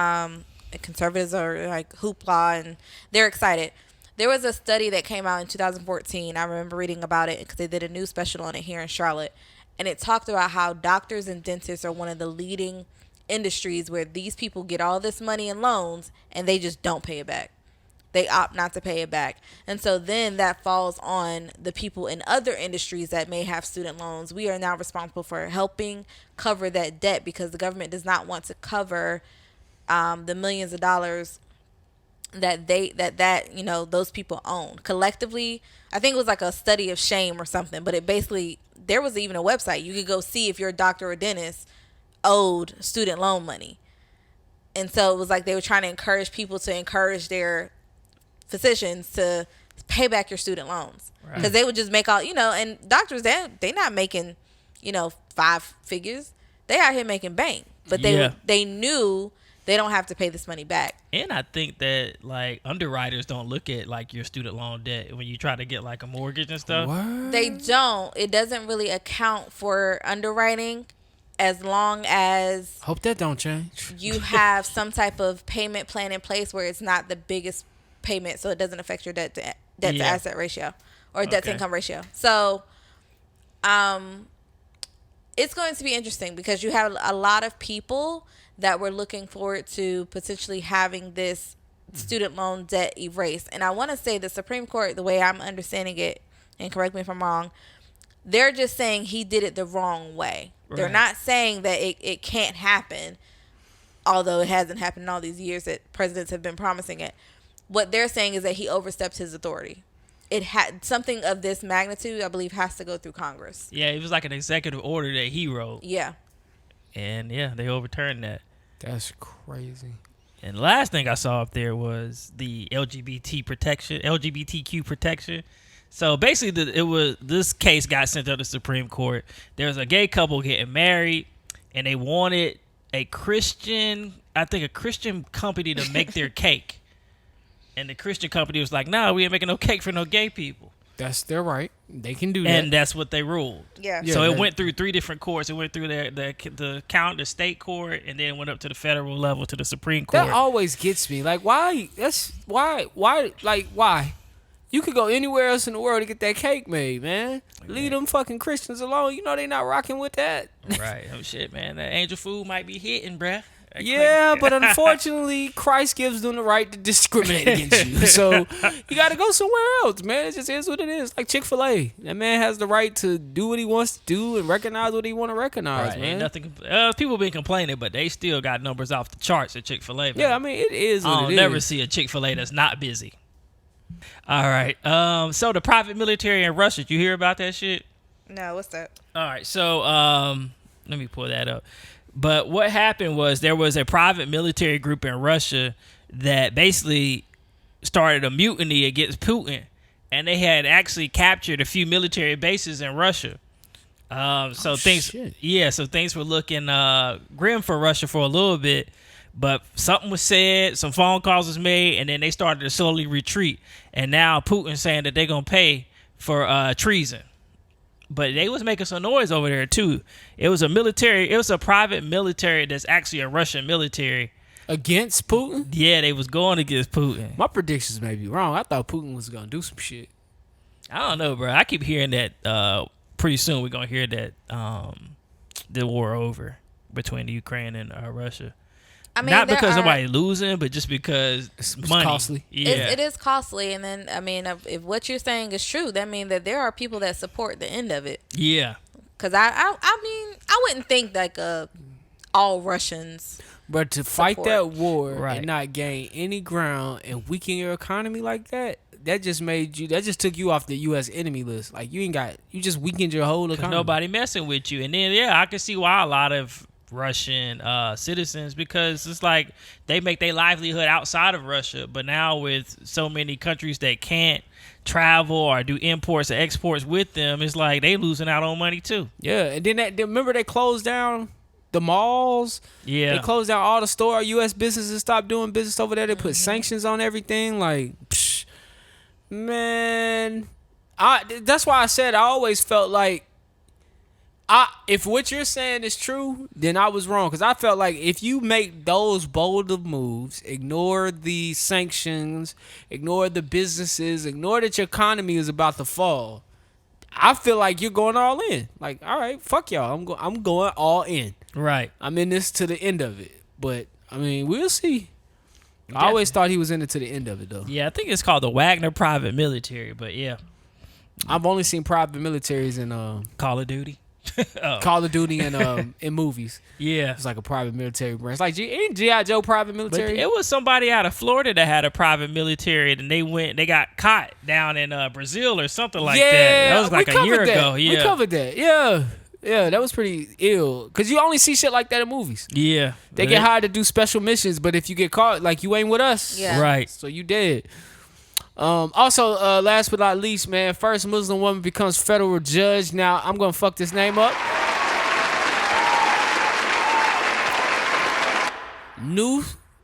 Conservatives are like hoopla and they're excited. There was a study that came out in 2014. I remember reading about it because they did a news special on it here in Charlotte. And it talked about how doctors and dentists are one of the leading industries where these people get all this money in loans and they just don't pay it back. They opt not to pay it back. And so then that falls on the people in other industries that may have student loans. We are now responsible for helping cover that debt because the government does not want to cover the millions of dollars that those people own collectively. I think it was like a study of shame or something, but it basically, there was even a website you could go see if your doctor or dentist owed student loan money. And so it was like they were trying to encourage people to encourage their physicians to pay back your student loans because they would just make all, and doctors, they not making, 5 figures. They out here making bank, but they knew they don't have to pay this money back. And I think that like underwriters don't look at like your student loan debt when you try to get like a mortgage and stuff. What? They don't. It doesn't really account for underwriting as long as Hope that don't change. you have some type of payment plan in place where it's not the biggest payment, so it doesn't affect your debt to asset ratio or debt to income ratio. So it's going to be interesting because you have a lot of people that were looking forward to potentially having this student loan debt erased. And I want to say the Supreme Court, the way I'm understanding it, and correct me if I'm wrong, they're just saying he did it the wrong way. Right. They're not saying that it can't happen, although it hasn't happened in all these years that presidents have been promising it. What they're saying is that he overstepped his authority. It had something of this magnitude, I believe, has to go through Congress. Yeah, it was like an executive order that he wrote. Yeah. And yeah, they overturned that. That's crazy. And the last thing I saw up there was the LGBTQ protection. So basically, this case got sent to the Supreme Court. There was a gay couple getting married, and they wanted a Christian company to make their cake. And the Christian company was like, "No, we ain't making no cake for no gay people." That's their right. They can do that. And that's what they ruled. Yeah. So it went through 3 different courts. It went through the state court, and then went up to the federal level to the Supreme Court. That always gets me. Like, why? Why? You could go anywhere else in the world to get that cake made, man. Leave them fucking Christians alone. You know they not rocking with that. Right. Oh, shit, man. That angel food might be hitting, bruh. Yeah, but unfortunately, Christ gives them the right to discriminate against you. So you got to go somewhere else, man. It just is what it is. Like Chick-fil-A. That man has the right to do what he wants to do and recognize what he want to recognize, Right, man. ain't nothing. People been complaining, but they still got numbers off the charts at Chick-fil-A. Man. Yeah, I mean, it is what I'll it is. never see a Chick-fil-A that's not busy. All right. So the private military in Russia, did you hear about that shit? No, what's that? All right. So let me pull that up. But what happened was there was a private military group in Russia that basically started a mutiny against Putin, and they had actually captured a few military bases in Russia. So things were looking grim for Russia for a little bit, but something was said, some phone calls was made, and then they started to slowly retreat. And now Putin's saying that they're gonna pay for treason. But they was making some noise over there too. It was a private military that's actually a Russian military. Against Putin? Yeah, they was going against Putin. My predictions may be wrong. I thought Putin was going to do some shit. I don't know, bro. I keep hearing that pretty soon we're going to hear that the war over between the Ukraine and Russia. I mean, not because nobody's losing, but just because it's money. Costly. Yeah, it is costly. And then, I mean, if what you're saying is true, that means that there are people that support the end of it. Yeah. Because I mean, I wouldn't think like all Russians. But to fight that war Right. and not gain any ground and weaken your economy like that, that just took you off the U.S. enemy list. Like you just weakened your whole economy. Nobody messing with you. And then, yeah, I can see why a lot of Russian citizens, because it's like they make their livelihood outside of Russia, but now with so many countries that can't travel or do imports or exports with them, it's like they losing out on money too. Yeah, and then remember they closed down the malls. Yeah, they closed down all the store. U.S. businesses stopped doing business over there. They put sanctions on everything. Like, man, that's why I said I always felt like if what you're saying is true, then I was wrong. Because I felt like if you make those bold of moves, ignore the sanctions, ignore the businesses, ignore that your economy is about to fall, I feel like you're going all in. Like, all right, fuck y'all. I'm going all in. Right. I'm in this to the end of it. But, I mean, we'll see. I always thought he was in it to the end of it, though. Yeah, I think it's called the Wagner Private Military. But, yeah. I've only seen private militaries in Call of Duty. Call of Duty and in movies. Yeah, it's like a private military branch. Like G.I. Joe private military. But it was somebody out of Florida that had a private military, and they got caught down in Brazil or something like that. That was like a year ago. Yeah, we covered that. Yeah, that was pretty ill. Cause you only see shit like that in movies. Yeah, they get hired to do special missions, but if you get caught, like you ain't with us, right? So you dead. Also, last but not least, man, first Muslim woman becomes federal judge. Now, I'm going to fuck this name up.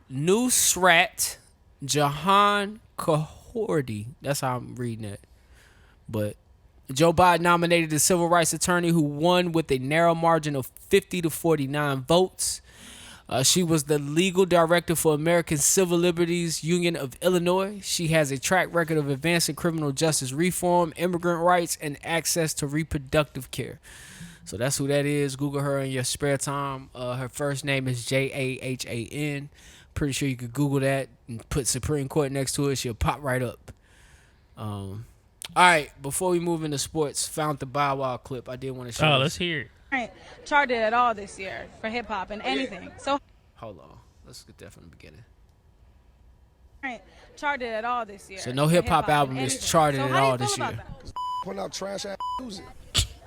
Nusrat Jahan Kahordi. That's how I'm reading it. But Joe Biden nominated the civil rights attorney who won with a narrow margin of 50 to 49 votes. She was the legal director for American Civil Liberties Union of Illinois. She has a track record of advancing criminal justice reform, immigrant rights, and access to reproductive care. So that's who that is. Google her in your spare time. Her first name is Jahan. Pretty sure you could Google that and put Supreme Court next to it. She'll pop right up. All right, before we move into sports, found the Bow Wow clip. I did want to show you. Let's hear it. Charted at all this year for hip hop and anything. So hold on, let's get that from the beginning. Charted at all this year. So no hip hop album is charted at all this year. Putting out trash ass music.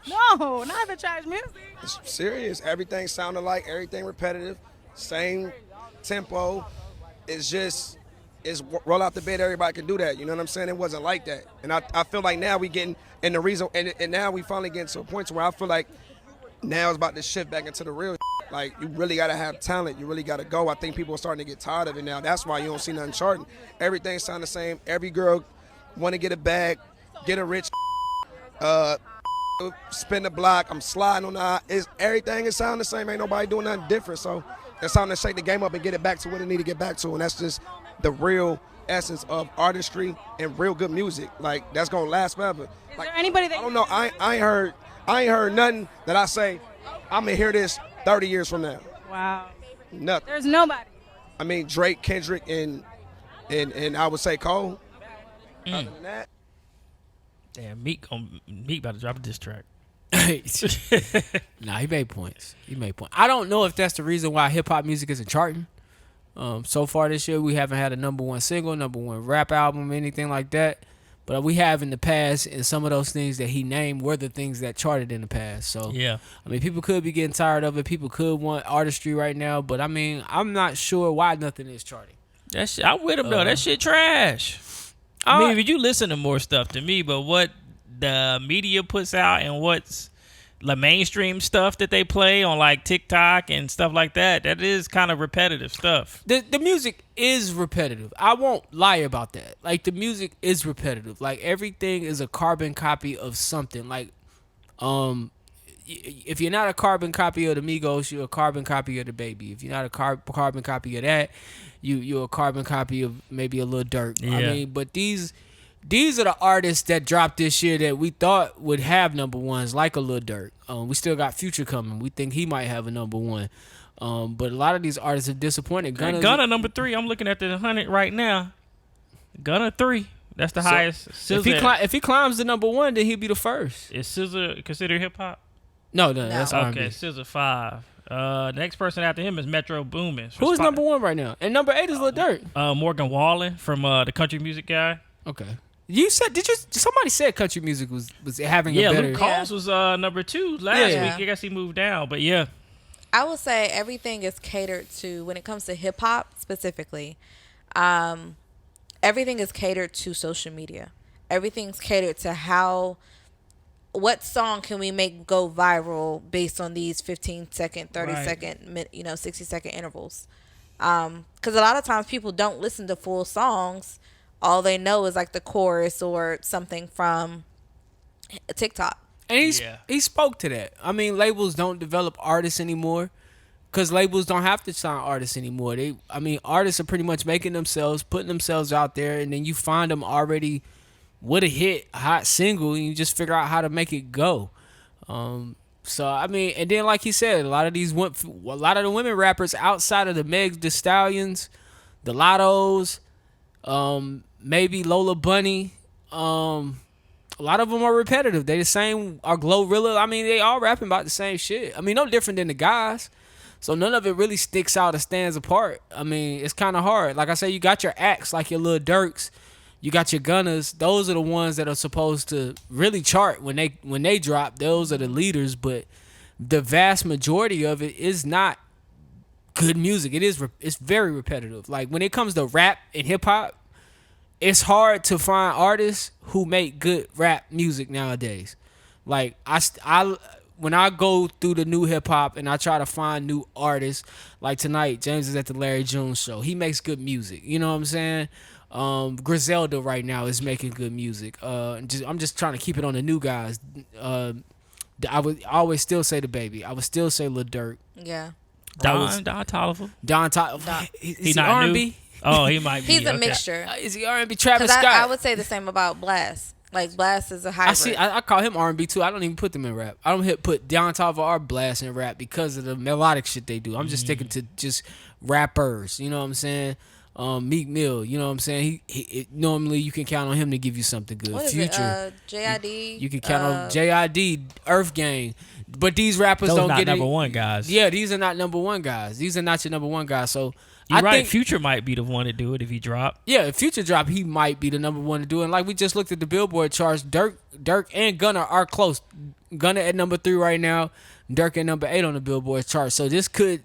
No, not the trash music. It's serious. Everything sounded like everything repetitive, same tempo. It's roll out the bed. Everybody can do that. You know what I'm saying? It wasn't like that, and I feel like now we getting and the reason and now we finally getting to a point where I feel like. Now it's about to shift back into the real shit. Like, you really got to have talent. You really got to go. I think people are starting to get tired of it now. That's why you don't see nothing charting. Everything sound the same. Every girl want to get a bag, get a rich, spin the block. I'm sliding on the everything is sound the same. Ain't nobody doing nothing different. So it's time to shake the game up and get it back to what it need to get back to. And that's just the real essence of artistry and real good music. Like, that's going to last forever. Is there anybody that I don't know. I ain't heard nothing that I say, I'm going to hear this 30 years from now. Wow. Nothing. There's nobody. I mean, Drake, Kendrick, and I would say Cole. Other than that, Damn, Meek about to drop a diss track. Nah, he made points. I don't know if that's the reason why hip hop music isn't charting. So far this year, we haven't had a number one single, number one rap album, anything like that. But we have in the past, and some of those things that he named were the things that charted in the past. So, yeah. I mean, people could be getting tired of it. People could want artistry right now. But, I mean, I'm not sure why nothing is charting. That shit, I'm with him, though. That shit trash. I mean, if you listen to more stuff to me, but what the media puts out and what's the mainstream stuff that they play on like TikTok and stuff like that is kind of repetitive stuff. The music is repetitive. I won't lie about that. Like, the music is repetitive. Like, everything is a carbon copy of something. Like, if you're not a carbon copy of the Migos, you're a carbon copy of the Baby. If you're not a carbon copy of that, you're a carbon copy of maybe a Lil Durk. Yeah. I mean, but these are the artists that dropped this year that we thought would have number ones, like a Lil Durk. We still got Future coming. We think he might have a number one. But a lot of these artists are disappointed. Gunna number 3. I'm looking at the 100 right now. Gunna 3. That's the highest. If he climbs the number one, then he'll be the first. Is SZA considered hip hop? No, that's R&B. Okay, SZA 5. Next person after him is Metro Boomin. Who's number one right now? And number 8 is Lil Durk. Morgan Wallen from the country music guy. Okay. You said somebody said country music was having a better. Luke Combs was number 2 last week. I guess he moved down, but yeah. I will say everything is catered to, when it comes to hip hop specifically, everything is catered to social media. Everything's catered to what song can we make go viral based on these 15-second, 30-second, 60-second intervals. Because a lot of times people don't listen to full songs. All they know is like the chorus or something from TikTok. And he spoke to that. I mean, labels don't develop artists anymore because labels don't have to sign artists anymore. Artists are pretty much making themselves, putting themselves out there, and then you find them already with a hit, a hot single, and you just figure out how to make it go. So, I mean, and then like he said, a lot of the women rappers outside of the Megs Thee Stallions, the Lottos, maybe Lola Bunny, a lot of them are repetitive. They the same, are Glorilla. I mean, they all rapping about the same shit. I mean, no different than the guys. So none of it really sticks out or stands apart. I mean, it's kind of hard. Like I said, you got your acts like your Lil Durks. You got your Gunnas. Those are the ones that are supposed to really chart when they drop. Those are the leaders. But the vast majority of it is not good music. It's very repetitive. Like when it comes to rap and hip hop, it's hard to find artists who make good rap music nowadays. Like when I go through the new hip hop and I try to find new artists, like tonight, James is at the Larry June show. He makes good music. You know what I'm saying? Griselda right now is making good music. I'm just trying to keep it on the new guys. I would always still say the Baby. I would still say Lil Durk. Yeah. Don Toliver. Don Toliver. He's not R&B. New? Oh, he might be. He's a mixture. Is he R&B? Travis Scott. I would say the same about Blast. Like Blast is a hybrid. I call him R&B too. I don't even put them in rap. I don't put Don Toliver or Blast in rap because of the melodic shit they do. I'm just sticking to just rappers. You know what I'm saying? Meek Mill. You know what I'm saying? He normally you can count on him to give you something good. What is Future. it? JID. You can count on JID, Earth Gang. But these rappers Those don't not get number one guys. Yeah, these are not number one guys. These are not your number one guys. So You're right. think Future might be the one to do it if he drop. Yeah, if Future drop, he might be the number one to do it. And like we just looked at the Billboard charts, Durk and Gunna are close. Gunna at number 3 right now, Durk at number 8 on the Billboard chart. So this could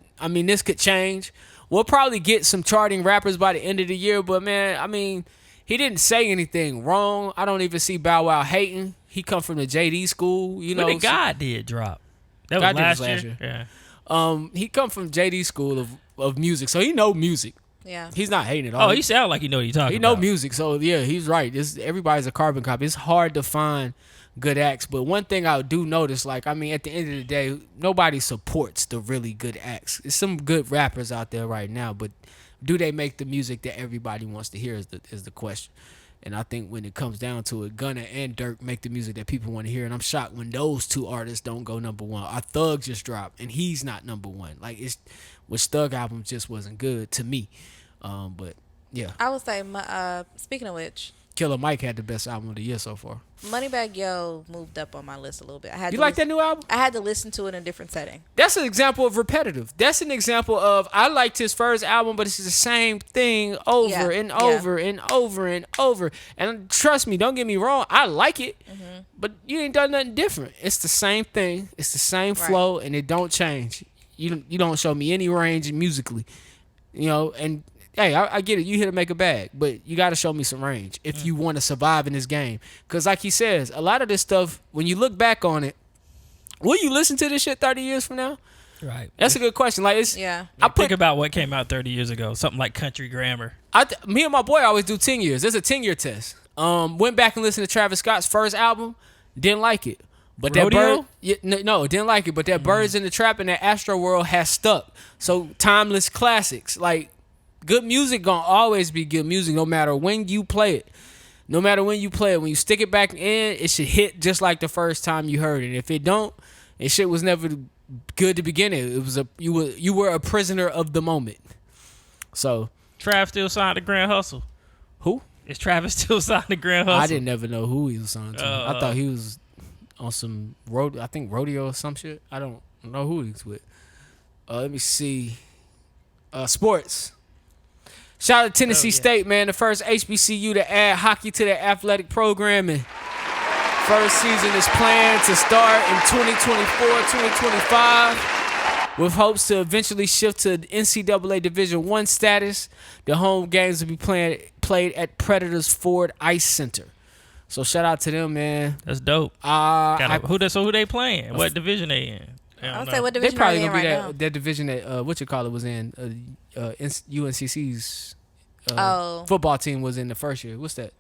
change. We'll probably get some charting rappers by the end of the year, but man, I mean, he didn't say anything wrong. I don't even see Bow Wow hating. He come from the JD school, you know. But the guy did drop. That was last year. Yeah. He come from JD school of music, so he know music. Yeah. He's not hating at all. Oh, he sound like he know what he's talking about. He know music, so yeah, he's right. Everybody's a carbon copy. It's hard to find good acts, but one thing I do notice, like, I mean, at the end of the day, nobody supports the really good acts. There's some good rappers out there right now, but do they make the music that everybody wants to hear is the question. And I think when it comes down to it, Gunna and Dirk make the music that people want to hear. And I'm shocked when those two artists don't go number one. Our Thug just dropped, and he's not number one. Like, which Thug album just wasn't good to me. But, yeah. I would say, speaking of which, Killer Mike had the best album of the year so far. Moneybagg Yo moved up on my list a little bit. You like that new album? I had to listen to it in a different setting. That's an example of repetitive. That's an example of, I liked his first album, but it's the same thing over and over and over and over. And trust me, don't get me wrong, I like it, but you ain't done nothing different. It's the same thing. It's the same flow, and it don't change. You don't show me any range musically, and hey, I get it. You here to make a bag, but you got to show me some range if you want to survive in this game. Because like he says, a lot of this stuff, when you look back on it, will you listen to this shit 30 years from now? Right. That's a good question. Like, think about what came out 30 years ago. Something like Country Grammar. Me and my boy always do 10 years. There's a 10-year test. Went back and listened to Travis Scott's first album. Didn't like it. But Rodeo? Didn't like it. But that Birds in the Trap and that Astro World has stuck. So timeless classics. Like, good music gonna always be good music no matter when you play it. No matter when you play it. When you stick it back in, it should hit just like the first time you heard it. If it don't, and shit was never good to begin it. It was you were a prisoner of the moment. So Trav still signed to Grand Hustle. Who? Is Travis still signed to Grand Hustle? I didn't never know who he was signed to. I thought he was on some rodeo or some shit. I don't know who he was with. Let me see. Sports. Shout out to Tennessee State, man. The first HBCU to add hockey to their athletic programming. First season is planned to start in 2024-2025 with hopes to eventually shift to NCAA Division I status. The home games will be played at Predators Ford Ice Center. So shout out to them, man. That's dope. Who they playing? What division they in? I would say what division they probably are they in right now? That division that was in UNCC's Oh. football team was in the first year. What's that?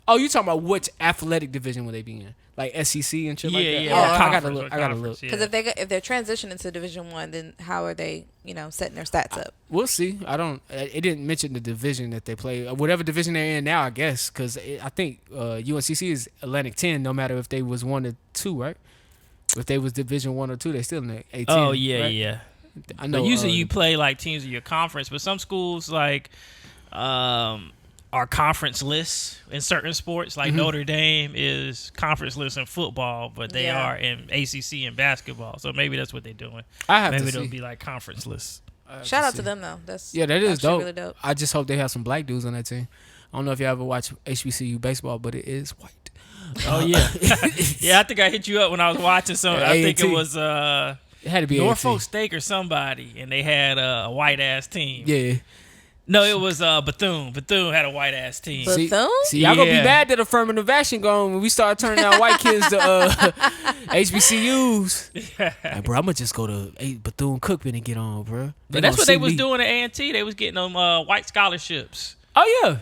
Oh, you talking about which athletic division would they be in? Like SEC and shit like that? Yeah. Oh, I gotta look. Because if they're transitioning to Division I, then how are they, setting their stats up? We'll see. It didn't mention the division that they play. Whatever division they're in now, I guess. Because I think UNCC is Atlantic 10, no matter if they was 1 or 2, right? If they was Division 1 or 2, they still in the A10. Oh, yeah, right? yeah. I know. But usually you play like teams of your conference, but some schools like are conference lists in certain sports. Like Notre Dame is conference list in football, but they are in ACC and basketball. So maybe that's what they're doing. Maybe they'll be like conference lists. Shout out to them though. That is dope. Really dope. I just hope they have some black dudes on that team. I don't know if you ever watch HBCU baseball, but it is white. Oh yeah, yeah. I think I hit you up when I was watching some. I think it was it had to be Norfolk State or somebody, and they had a white ass team. Yeah. No, it was Bethune. Bethune had a white ass team. Bethune? See, y'all gonna be mad that affirmative action going when we start turning out white kids to HBCUs. Like, bro, I'm gonna just go to Bethune Cookman and get on, bro. But that's what they was doing at A&T. They was getting them white scholarships. Oh yeah,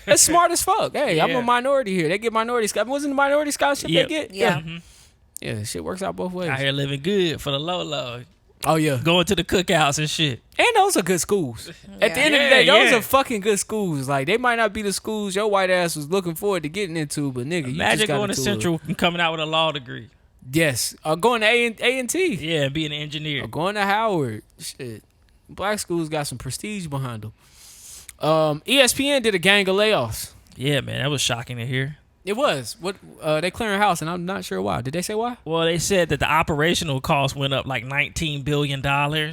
that's smart as fuck. Hey, I'm a minority here. They get minority scholarship. Wasn't the minority scholarship they get? Yeah. Yeah, shit works out both ways. Out here living good for the low. Oh yeah, going to the cookouts and shit. And those are good schools. At the end of the day, those are fucking good schools. Like, they might not be the schools your white ass was looking forward to getting into, but nigga, you imagine just got going to Central and coming out with a law degree. Yes, or going to A&T. Yeah, being an engineer. Or going to Howard. Shit, black schools got some prestige behind them. ESPN did a gang of layoffs. Yeah, man, that was shocking to hear. It was. They clearing house, and I'm not sure why. Did they say why? Well, they said that the operational cost went up like $19 billion. Ooh,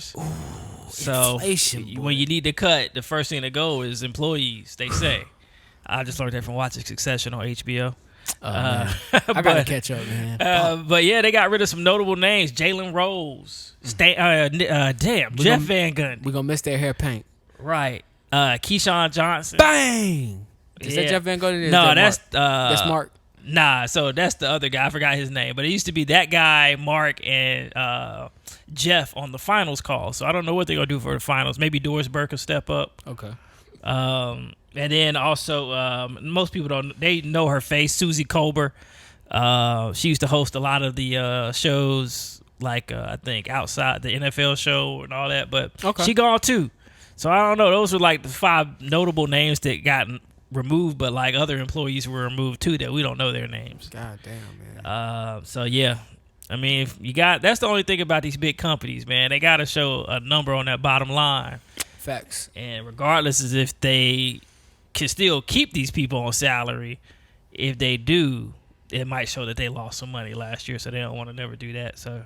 so inflation, when you need to cut, the first thing to go is employees, they say. I just learned that from watching Succession on HBO. I gotta catch up, man. But yeah, they got rid of some notable names. Jalen Rose. Jeff Van Gundy. We're gonna miss their hair paint. Right. Keyshawn Johnson. Bang! Is that Jeff Van Gundy? No, that's Mark. Nah, so that's the other guy. I forgot his name, but it used to be that guy, Mark, and Jeff on the finals call. So I don't know what they're gonna do for the finals. Maybe Doris Burke will step up. Okay. And then also, most people they know her face, Susie Colbert. She used to host a lot of the shows, like I think outside the NFL show and all that. But she gone too. So I don't know. Those were like the 5 notable names that got removed, but like other employees were removed too that we don't know their names. God damn, man. So yeah, I mean, if you got that's the only thing about these big companies, man. They got to show a number on that bottom line. Facts. And regardless as if they can still keep these people on salary, if they do, it might show that they lost some money last year, so they don't want to never do that. So,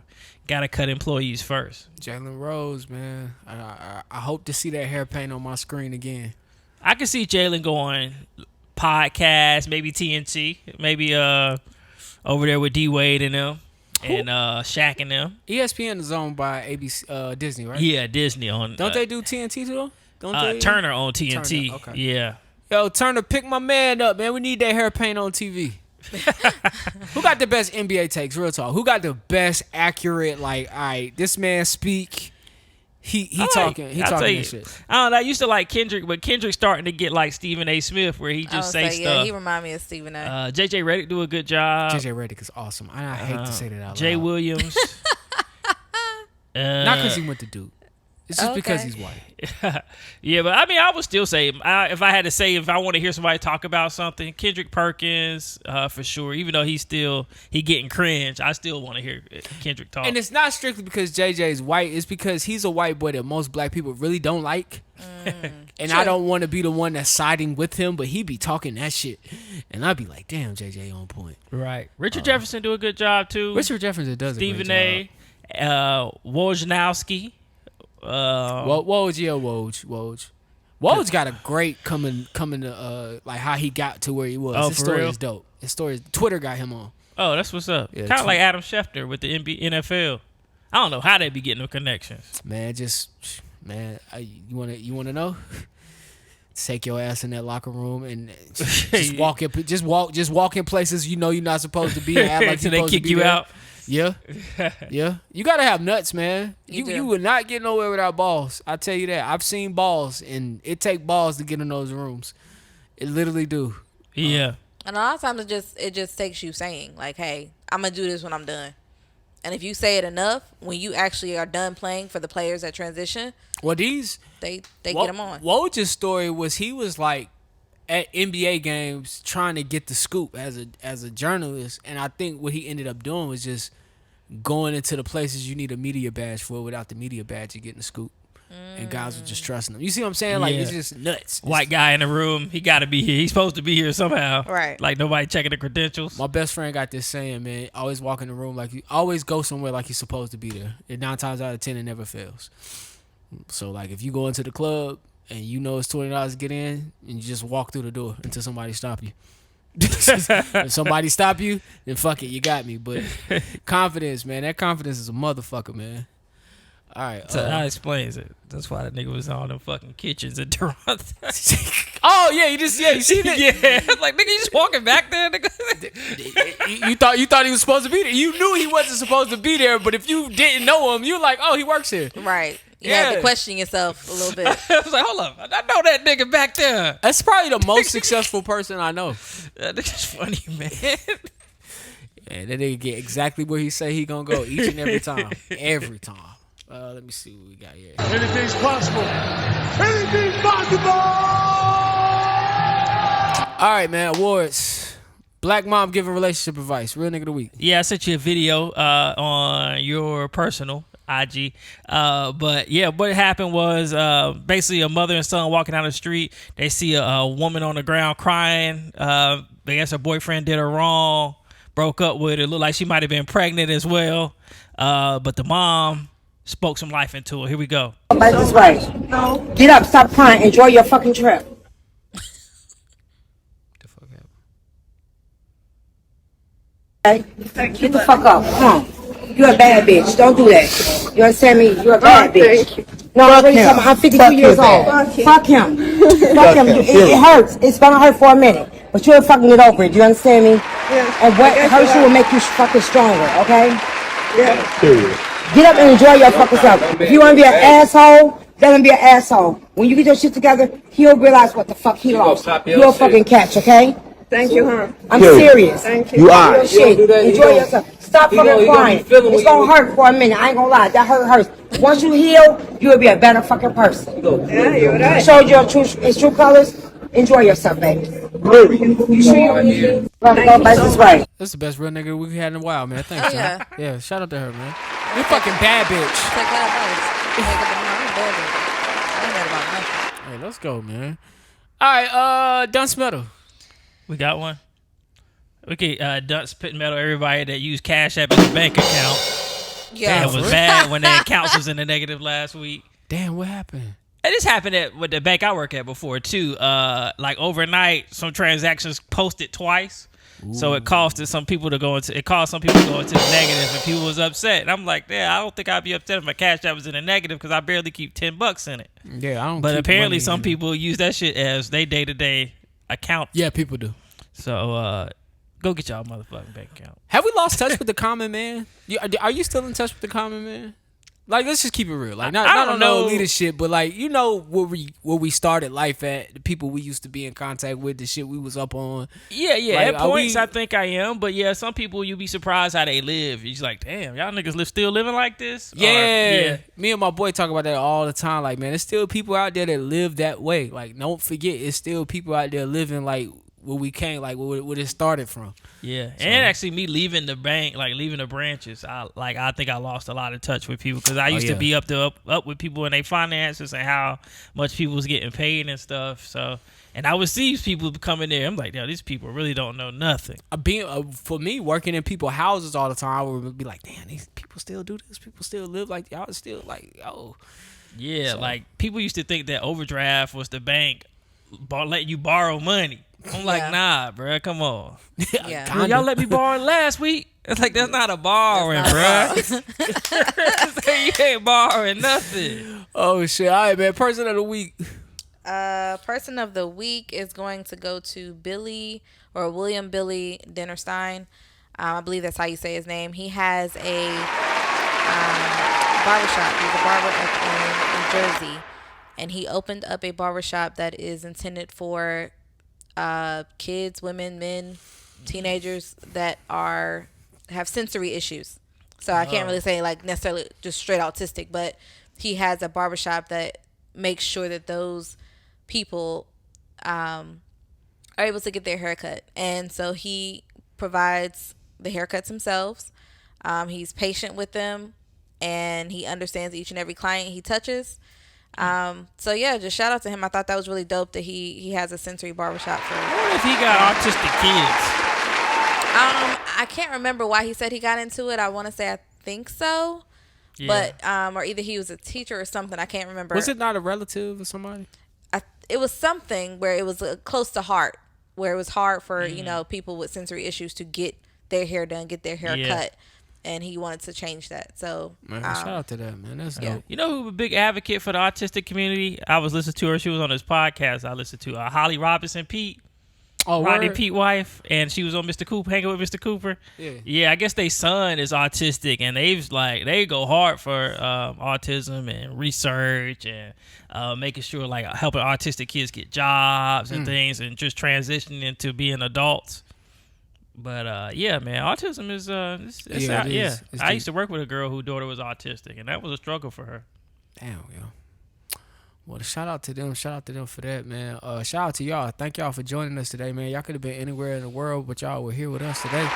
gotta cut employees first. Jalen Rose, man, I hope to see that hair paint on my screen again. I can see Jalen going podcast, maybe TNT, maybe over there with D Wade and them, and Shaq and them. ESPN is owned by ABC, Disney, right? Yeah, Disney on. Don't they do TNT too? Don't they? Turner on TNT. Turner, okay. Yeah. Yo, Turner, pick my man up, man. We need that hair paint on TV. Who got the best NBA takes? Real talk. Who got the best accurate? Like, all right, this man speak. He talking this shit. I don't know. I used to like Kendrick, but Kendrick's starting to get like Stephen A. Smith, where he just say stuff. Yeah, he remind me of Stephen A. JJ Redick do a good job. JJ Redick is awesome. I hate to say that out loud. Jay Williams. Not because he went to Duke. It's just because he's white. Yeah, but I mean, I would still say, if I had to say, if I want to hear somebody talk about something, Kendrick Perkins, for sure. Even though he getting cringe, I still want to hear Kendrick talk. And it's not strictly because JJ is white. It's because he's a white boy that most black people really don't like. And I don't want to be the one that's siding with him, but he be talking that shit. And I'd be like, damn, JJ on point. Right. Richard Jefferson do a good job, too. Richard Jefferson does Stephen a great job. Wojnarowski. Woj got a great coming to like how he got to where he was. Oh, his for story real? is dope. His story, Twitter got him on. Oh, that's what's up. Yeah, kind of like Adam Schefter with the NFL. I don't know how they be getting the connections. Man, you wanna know? Take your ass in that locker room and just walk in places you know you're not supposed to be. And act like so they kick you out. Yeah. You gotta have nuts, man. You would not get nowhere without balls. I tell you that. I've seen balls, and it take balls to get in those rooms. It literally do. Yeah. And a lot of times it just takes you saying like, "Hey, I'm gonna do this when I'm done." And if you say it enough, when you actually are done playing for the players that transition, well, they get them on. Woj's story was he was like at NBA games trying to get the scoop as a journalist, and I think what he ended up doing was just going into the places you need a media badge for. Without the media badge, you're getting the scoop. And guys were just trusting him. You see what I'm saying? Like, it's just nuts. White guy in the room, he got to be here. He's supposed to be here somehow. Right. Like, nobody checking the credentials. My best friend got this saying, man, always walk in the room like you always go somewhere like you're supposed to be there. And 9 times out of 10, it never fails. So, like, if you go into the club and you know it's $20 to get in, and you just walk through the door until somebody stop you. If somebody stop you, then fuck it, you got me. But confidence, man, that confidence is a motherfucker, man. All right. So that explains it. That's why that nigga was on them fucking kitchens in Toronto. Oh yeah, you see that? Yeah. Like, nigga, you just walking back there, nigga. you thought he was supposed to be there. You knew he wasn't supposed to be there, but if you didn't know him, you were like, oh, he works here. Right. You had to question yourself a little bit. I was like, hold up, I know that nigga back there. That's probably the most successful person I know. That nigga's funny, man. And that nigga get exactly where he say he gonna go each and every time. Every time. Let me see what we got here. Anything's possible. Anything's possible. All right, man. Awards. Black mom giving relationship advice. Real nigga of the week. Yeah, I sent you a video on your personal IG. But yeah, what happened was basically a mother and son walking down the street. They see a woman on the ground crying. I guess her boyfriend did her wrong. Broke up with her. Looked like she might have been pregnant as well. But the mom spoke some life into her. Here we go. By this way. Get up, stop crying, enjoy your fucking trip. The fuck happened? Okay? Get the fuck up. Come on. You're a bad bitch. Don't do that. You understand me? You're a bad bitch. No, I'm 52 years old. Fuck him. Fuck him. It hurts. It's gonna hurt for a minute. But you'll fucking get over it. You understand me? Yeah. And what hurts you will make you fucking stronger, okay? Yeah. Period. Get up and enjoy your fucking self. If you want to be an asshole, let him be an asshole. When you get your shit together, he'll realize what the fuck he lost. You'll fucking catch, okay? Thank you, huh? I'm serious. Thank you. You are. Shit. Enjoy yourself. Stop fucking crying. It's gonna hurt for a minute. I ain't gonna lie. That hurts. Once you heal, you'll be a better fucking person. Yeah, you're right. Showed your true colors. Enjoy yourself, baby. You sure you want to go by this way? That's the best real nigga we had in a while, man. Thanks, Oh, John. Yeah, shout out to her, man. You fucking bad bitch. Take that advice. Hey, let's go, man. All right, Dunce Metal. We got one. Okay, Dunce Pit Metal, everybody that used Cash App as a bank account. Yeah. It was bad when their accounts was in the negative last week. Damn, what happened? And this happened with the bank I work at before, too. Like overnight, some transactions posted twice. Ooh. So it caused some people to go into the negative, and people was upset. And I'm like, I don't think I'd be upset if my Cash App was in the negative because I barely keep $10 in it. Yeah, I don't. But apparently, some people use that shit as they day-to-day account. Yeah, people do. So go get y'all motherfucking bank account. Have we lost touch with the common man? Are you still in touch with the common man? Like, let's just keep it real. Like, not on no leadership, but like, you know where we started life at, the people we used to be in contact with, the shit we was up on. Yeah. Like, at points, I think I am, but yeah, some people you be surprised how they live. You're just like, damn, y'all niggas still living like this. Yeah. Me and my boy talk about that all the time. Like, man, there's still people out there that live that way. Like, don't forget, it's still people out there living like where we came, like where it started from. Yeah, so. And actually me leaving the bank, like leaving the branches, I think I lost a lot of touch with people because I used to be up with people in their finances and how much people was getting paid and stuff. So, and I would see people coming there. I'm like, yo, these people really don't know nothing. For me, working in people's houses all the time, I would be like, damn, these people still do this. People still live like y'all still like, oh. Yeah, so. Like people used to think that overdraft was the bank letting you borrow money. I'm like, nah, bro, come on. Yeah. Well, y'all let me borrow last week. It's like, that's not a borrowing, bro. You ain't borrowing nothing. Oh, shit. All right, man. Person of the week. Person of the week is going to go to William Billy Dinnerstein. I believe that's how you say his name. He has a barbershop. He's a barber up in New Jersey. And he opened up a barbershop that is intended for kids, women, men, teenagers that have sensory issues. So I can't really say like necessarily just straight autistic, but he has a barbershop that makes sure that those people are able to get their haircut. And so he provides the haircuts himself. He's patient with them, and he understands each and every client he touches. So yeah, just shout out to him. I thought that was really dope that he has a sensory barbershop for. I wonder if he got autistic kids. I can't remember why he said he got into it. I want to say I think so, but or either he was a teacher or something. I can't remember. Was it not a relative or somebody? It was something where it was close to heart, where it was hard for people with sensory issues to get their hair done, get their hair cut. And he wanted to change that. So, man, shout out to that, man. That's dope. You know who's a big advocate for the autistic community? I was listening to her. She was on this podcast I listened to. Holly Robinson Pete. Oh, Rodney Pete's wife. And she was on Mr. Cooper, hanging with Mr. Cooper. Yeah, I guess their son is autistic. And they go hard for autism and research and making sure, like, helping autistic kids get jobs and things and just transitioning into being adults. But yeah, man, autism is I used to work with a girl whose daughter was autistic, and that was a struggle for her. Damn, yo. Well, shout out to them. Shout out to them for that, man. Shout out to y'all. Thank y'all for joining us today, man. Y'all could have been anywhere in the world, but y'all were here with us today.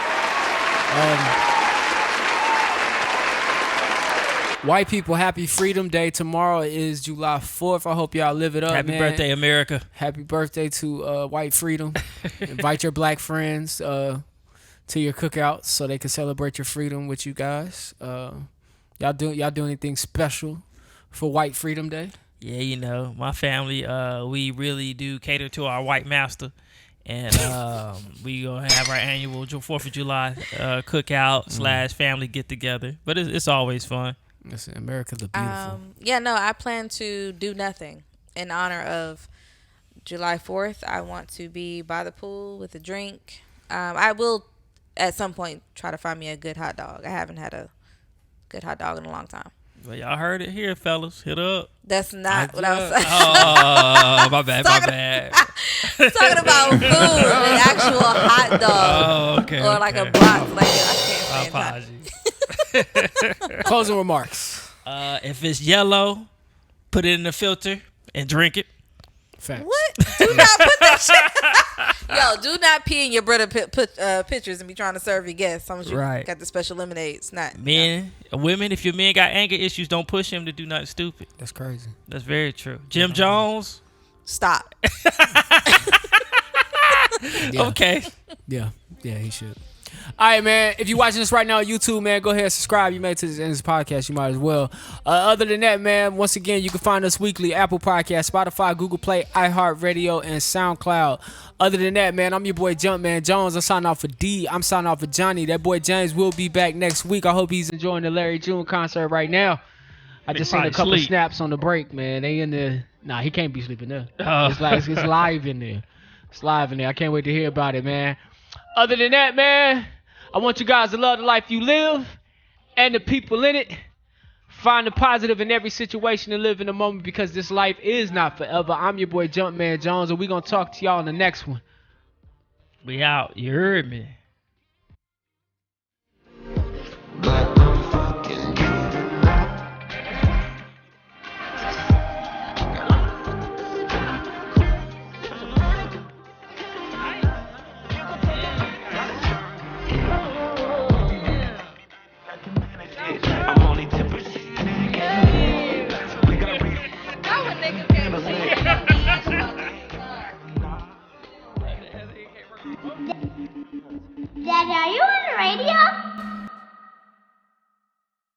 White people, happy Freedom Day. Tomorrow is July 4th. I hope y'all live it up, Happy man. birthday, America. Happy birthday to white freedom. Invite your black friends to your cookouts so they can celebrate your freedom with you guys. Y'all do anything special for White Freedom Day? Yeah, my family, we really do cater to our white master. And we gonna have our annual 4th of July cookout / family get together. But it's always fun. Listen, America the beautiful. I plan to do nothing in honor of July 4th. I want to be by the pool with a drink. I will at some point try to find me a good hot dog. I haven't had a good hot dog in a long time. Well, y'all heard it here, fellas. Hit up. That's not what I was saying. Oh, my bad. Talking about food, an actual hot dog. Oh, okay. Or like a box. Like, I can't say apologies. Closing remarks. If it's yellow, put it in the filter and drink it. Facts. What? Do not put that shit. Yo, do not pee in your brother pictures and be trying to serve your guests. Some of you got the special lemonade. It's not. Men, women, if your men got anger issues, don't push him to do nothing stupid. That's crazy. That's very true. Jim Jones. Stop. Okay. Yeah, he should. All right, man. If you're watching this right now on YouTube, man, go ahead and subscribe. You made it to the end of this podcast, you might as well. Other than that, man, once again, you can find us weekly, Apple Podcasts, Spotify, Google Play, iHeartRadio, and SoundCloud. Other than that, man, I'm your boy Jumpman Jones. I'm signing off for D. I'm signing off for Johnny. That boy James will be back next week. I hope he's enjoying the Larry June concert right now. I just seen a couple of snaps on the break, man. They in there. Nah, he can't be sleeping there. It's live in there. It's live in there. I can't wait to hear about it, man. Other than that, man, I want you guys to love the life you live and the people in it. Find the positive in every situation and live in the moment because this life is not forever. I'm your boy Jumpman Jones, and we're going to talk to y'all in the next one. We out. You heard me.